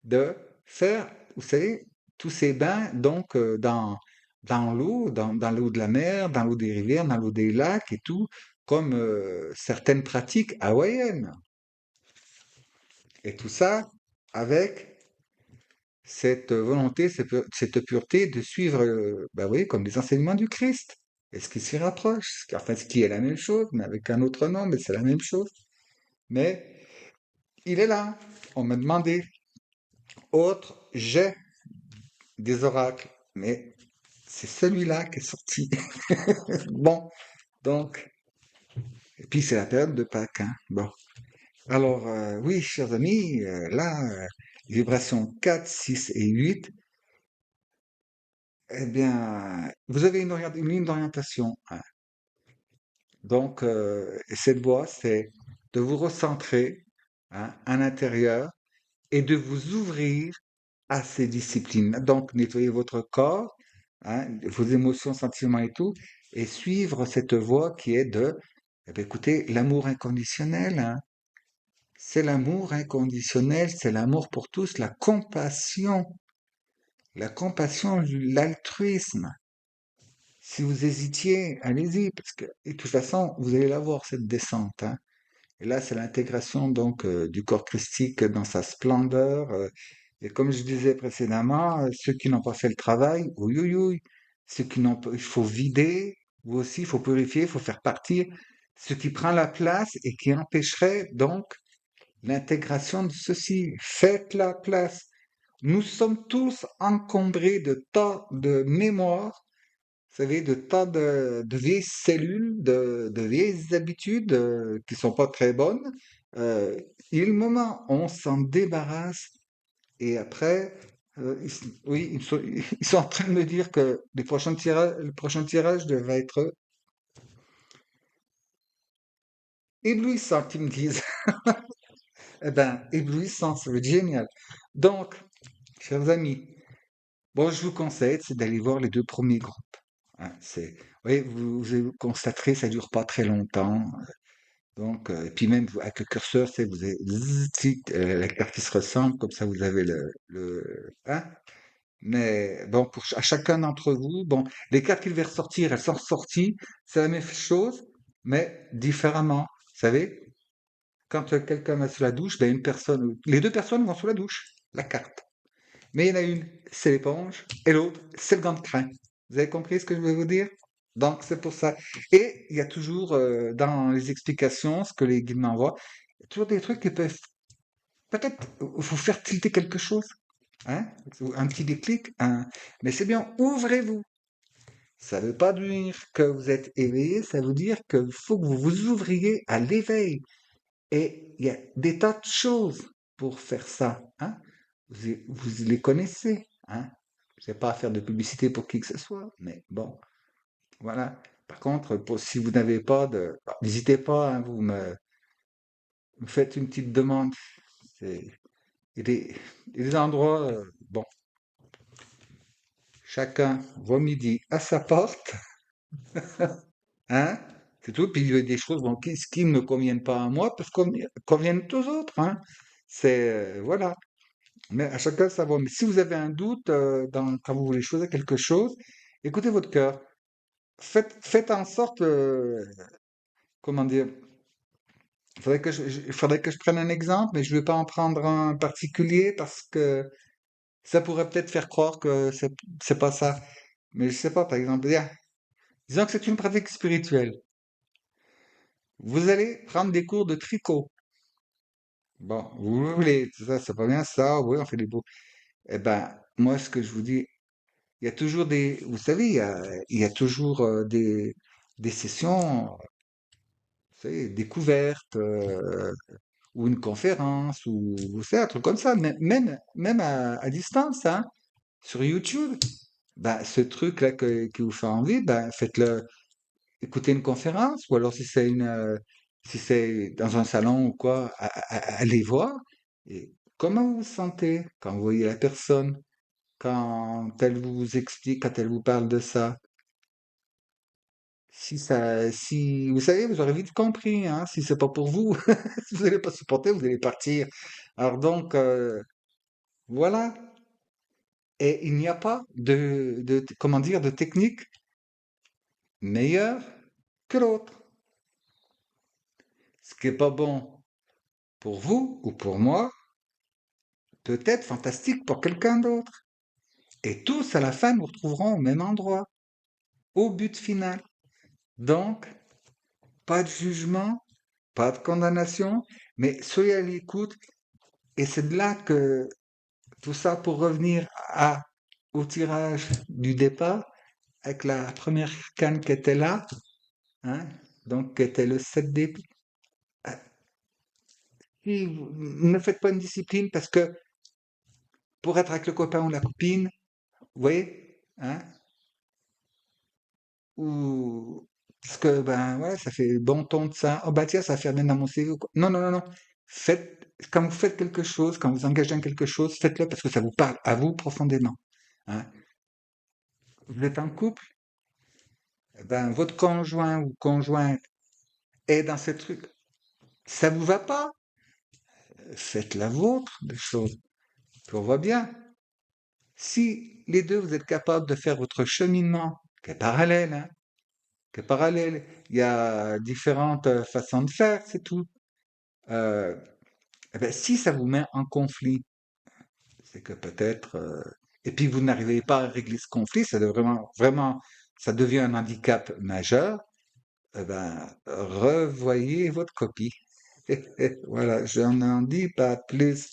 de faire, vous savez, tous ces bains donc dans l'eau, dans l'eau de la mer, dans l'eau des rivières, dans l'eau des lacs et tout, comme certaines pratiques hawaïennes. Et tout ça avec cette volonté, cette pureté de suivre, bah oui, comme les enseignements du Christ. Et ce qui s'y rapproche, enfin ce qui est la même chose, mais avec un autre nom, mais c'est la même chose. Mais il est là. On m'a demandé. Autre, j'ai des oracles, mais c'est celui-là qui est sorti. Bon, donc, et puis c'est la période de Pâques, hein. Bon, alors oui, chers amis, là, vibrations 4, 6 et 8, eh bien, vous avez une ligne d'orientation, hein. Donc, cette voie, c'est de vous recentrer, hein, à l'intérieur et de vous ouvrir à ces disciplines. Donc, nettoyer votre corps, hein, vos émotions, sentiments et tout, et suivre cette voie qui est de Eh bien, écoutez, l'amour inconditionnel, hein, c'est l'amour inconditionnel, c'est l'amour pour tous, la compassion, l'altruisme. Si vous hésitiez, allez-y, parce que, et de toute façon, vous allez la voir, cette descente, hein. Et là, c'est l'intégration donc du corps christique dans sa splendeur. Et comme je disais précédemment, ceux qui n'ont pas fait le travail, oui, oui, oui. Ceux qui n'ont pas, il faut vider, vous aussi, il faut purifier, il faut faire partir ce qui prend la place et qui empêcherait donc l'intégration de ceci. Faites la place. Nous sommes tous encombrés de tas de mémoires, vous savez, de tas de vieilles cellules, de vieilles habitudes qui sont pas très bonnes. Euh, il est le moment, on s'en débarrasse et après, oui, ils sont en train de me dire que le prochain tirage devrait être éblouissant, qu'ils me disent. Eh ben, éblouissant, ça veut dire génial. Donc, chers amis, bon, je vous conseille, c'est d'aller voir les deux premiers groupes, hein. Oui, vous constaterez, ça dure pas très longtemps. Donc, et puis même avec le curseur, c'est vous avez la carte qui se ressemble, comme ça vous avez hein. Mais bon, à chacun d'entre vous, bon, les cartes qu'il va ressortir, elles sont ressorties, c'est la même chose, mais différemment. Vous savez, quand quelqu'un va sous la douche, ben les deux personnes vont sous la douche, la carte. Mais il y en a une, c'est l'éponge, et l'autre, c'est le gant de crin. Vous avez compris ce que je veux vous dire? Donc, c'est pour ça. Et il y a toujours, dans les explications, ce que les guides m'envoient, il y a toujours des trucs qui peuvent peut-être vous faire tilter quelque chose, hein? Un petit déclic, mais c'est bien, ouvrez-vous. Ça ne veut pas dire que vous êtes éveillé, ça veut dire qu'il faut que vous vous ouvriez à l'éveil. Et il y a des tas de choses pour faire ça, hein. Vous les connaissez, hein. Je n'ai pas à faire de publicité pour qui que ce soit, mais bon, voilà. Par contre, si vous n'avez pas n'hésitez pas, hein, me faites une petite demande. C'est, il y a il y a des endroits, bon, chacun voit midi à sa porte, hein, c'est tout. Puis il y a des choses bon, qui ne me conviennent pas à moi peuvent conviennent aux autres, hein. Voilà. Mais à chacun sa voix. Mais si vous avez un doute quand vous voulez choisir quelque chose, écoutez votre cœur. Faites en sorte, comment dire, il faudrait que je prenne un exemple, mais je ne vais pas en prendre un particulier parce que ça pourrait peut-être faire croire que c'est pas ça. Mais je sais pas, par exemple, disons que c'est une pratique spirituelle. Vous allez prendre des cours de tricot. Bon, vous voulez, ça, c'est pas bien ça, oui, on fait des beaux. Eh ben, moi, ce que je vous dis, il y a toujours vous savez, il y a toujours des sessions, vous savez, découvertes, ou une conférence, ou vous savez, un truc comme ça, même à distance, hein, sur YouTube. Ben, ce truc-là qui vous fait envie, ben, faites-le, écoutez une conférence, ou alors si c'est dans un salon ou quoi, allez voir. Et comment vous vous sentez quand vous voyez la personne, quand elle vous explique, quand elle vous parle de ça? Si vous savez, vous aurez vite compris, hein, si c'est pas pour vous, si vous n'allez pas supporter, vous allez partir. Alors donc, voilà. Et il n'y a pas comment dire, de technique meilleure que l'autre. Ce qui est pas bon pour vous ou pour moi peut être fantastique pour quelqu'un d'autre. Et tous, à la fin, nous retrouverons au même endroit, au but final. Donc, pas de jugement, pas de condamnation, mais soyez à l'écoute. Et c'est de là que tout ça pour revenir au tirage du départ, avec la première canne qui était là, hein, donc qui était le 7 d'épée. Ne faites pas une discipline parce que pour être avec le copain ou la copine, vous voyez, hein, ou parce que ben ouais, ça fait bon ton de ça. Oh bah tiens, ça va faire bien dans mon CV ou quoi. Non, non, non, non. Quand vous faites quelque chose, quand vous engagez dans quelque chose, faites-le parce que ça vous parle à vous profondément, hein. Vous êtes en couple, eh ben votre conjoint ou conjointe Et dans ce truc, ça vous va pas? Faites la vôtre des choses. Puis on voit bien. Si les deux, vous êtes capables de faire votre cheminement, qui est parallèle, hein, qui est parallèle, il y a différentes façons de faire, c'est tout. Euh, eh ben, si ça vous met en conflit, c'est que peut-être, et puis vous n'arrivez pas à régler ce conflit, ça devient vraiment, ça devient un handicap majeur, eh ben, revoyez votre copie. Voilà, je n'en dis pas plus.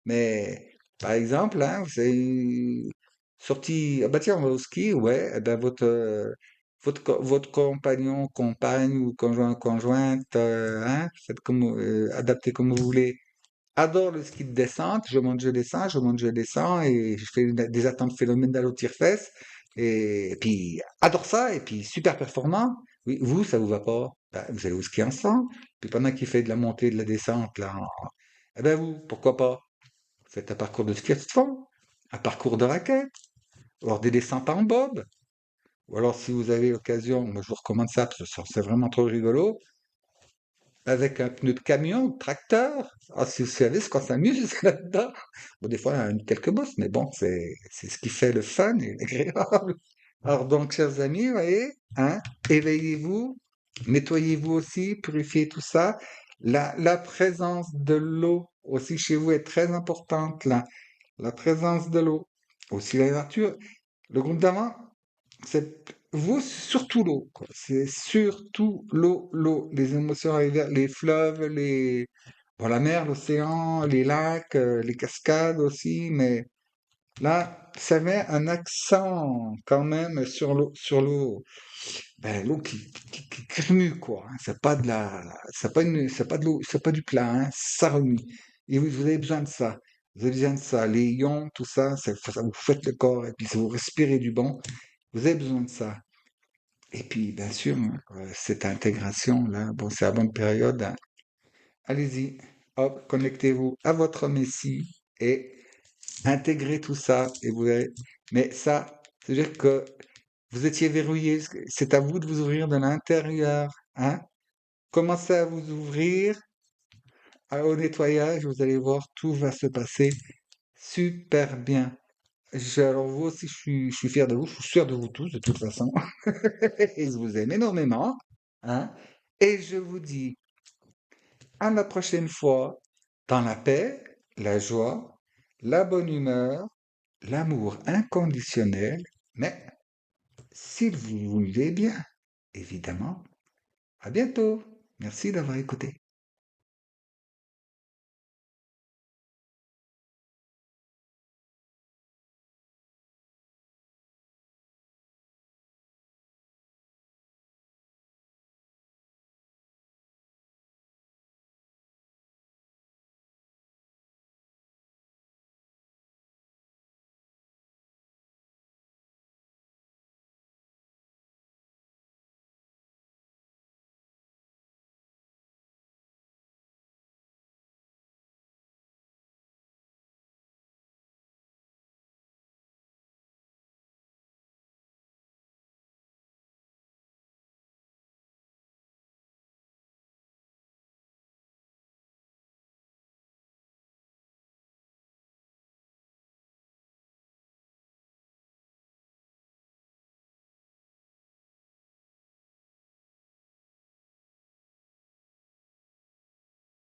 Mais par exemple, hein, vous avez sorti, ah bah tiens, on va au ski, ouais, eh ben votre compagnon, compagne ou conjointe, hein, faites comme, adaptez comme vous voulez, adore le ski de descente, je monte, je descends, je monte, je descends, et je fais des attentes phénoménales au tire-fesses, et puis adore ça, et puis super performant. Oui, vous, ça vous va pas? Ben, vous allez au ski ensemble, puis pendant qu'il fait de la montée, de la descente, là, eh ben vous, pourquoi pas? Faites un parcours de ski à fond, un parcours de raquette, ou alors des descentes en bob, ou alors si vous avez l'occasion, moi je vous recommande ça, parce que c'est vraiment trop rigolo, avec un pneu de camion, de tracteur. Ah, si vous savez ce qu'on s'amuse là-dedans. Bon, des fois, il y a quelques bosses, mais bon, c'est ce qui fait le fun et l'agréable. Alors donc, chers amis, vous voyez, hein, éveillez-vous, nettoyez-vous aussi, purifiez tout ça. La présence de l'eau aussi chez vous est très importante, là. La présence de l'eau. Aussi la nature. Le groupe d'avant, c'est vous, surtout l'eau, quoi. C'est surtout l'eau. Les émotions arrivent, les fleuves, bon, la mer, l'océan, les lacs, les cascades aussi, mais là, ça met un accent quand même sur l'eau, ben, l'eau qui remue, quoi, hein. C'est pas de la, c'est pas de l'eau, c'est pas du plat, hein. Ça remue. Et vous avez besoin de ça. Vous avez besoin de ça. Les ions, tout ça, ça vous faites le corps, et puis si vous respirez du bon, vous avez besoin de ça. Et puis, bien sûr, hein, cette intégration-là, bon, c'est la bonne période, hein. Allez-y, hop, connectez-vous à votre Messie et intégrez tout ça. Et vous verrez. Mais ça, c'est-à-dire que vous étiez verrouillé. C'est à vous de vous ouvrir de l'intérieur, hein. Commencez à vous ouvrir au nettoyage. Vous allez voir, tout va se passer super bien. Alors vous aussi, je suis fier de vous. Je suis sûr de vous tous, de toute façon. Et je vous aime énormément, hein. Et je vous dis à la prochaine fois dans la paix, la joie, la bonne humeur, l'amour inconditionnel, mais s'il vous voulez bien, évidemment. À bientôt. Merci d'avoir écouté.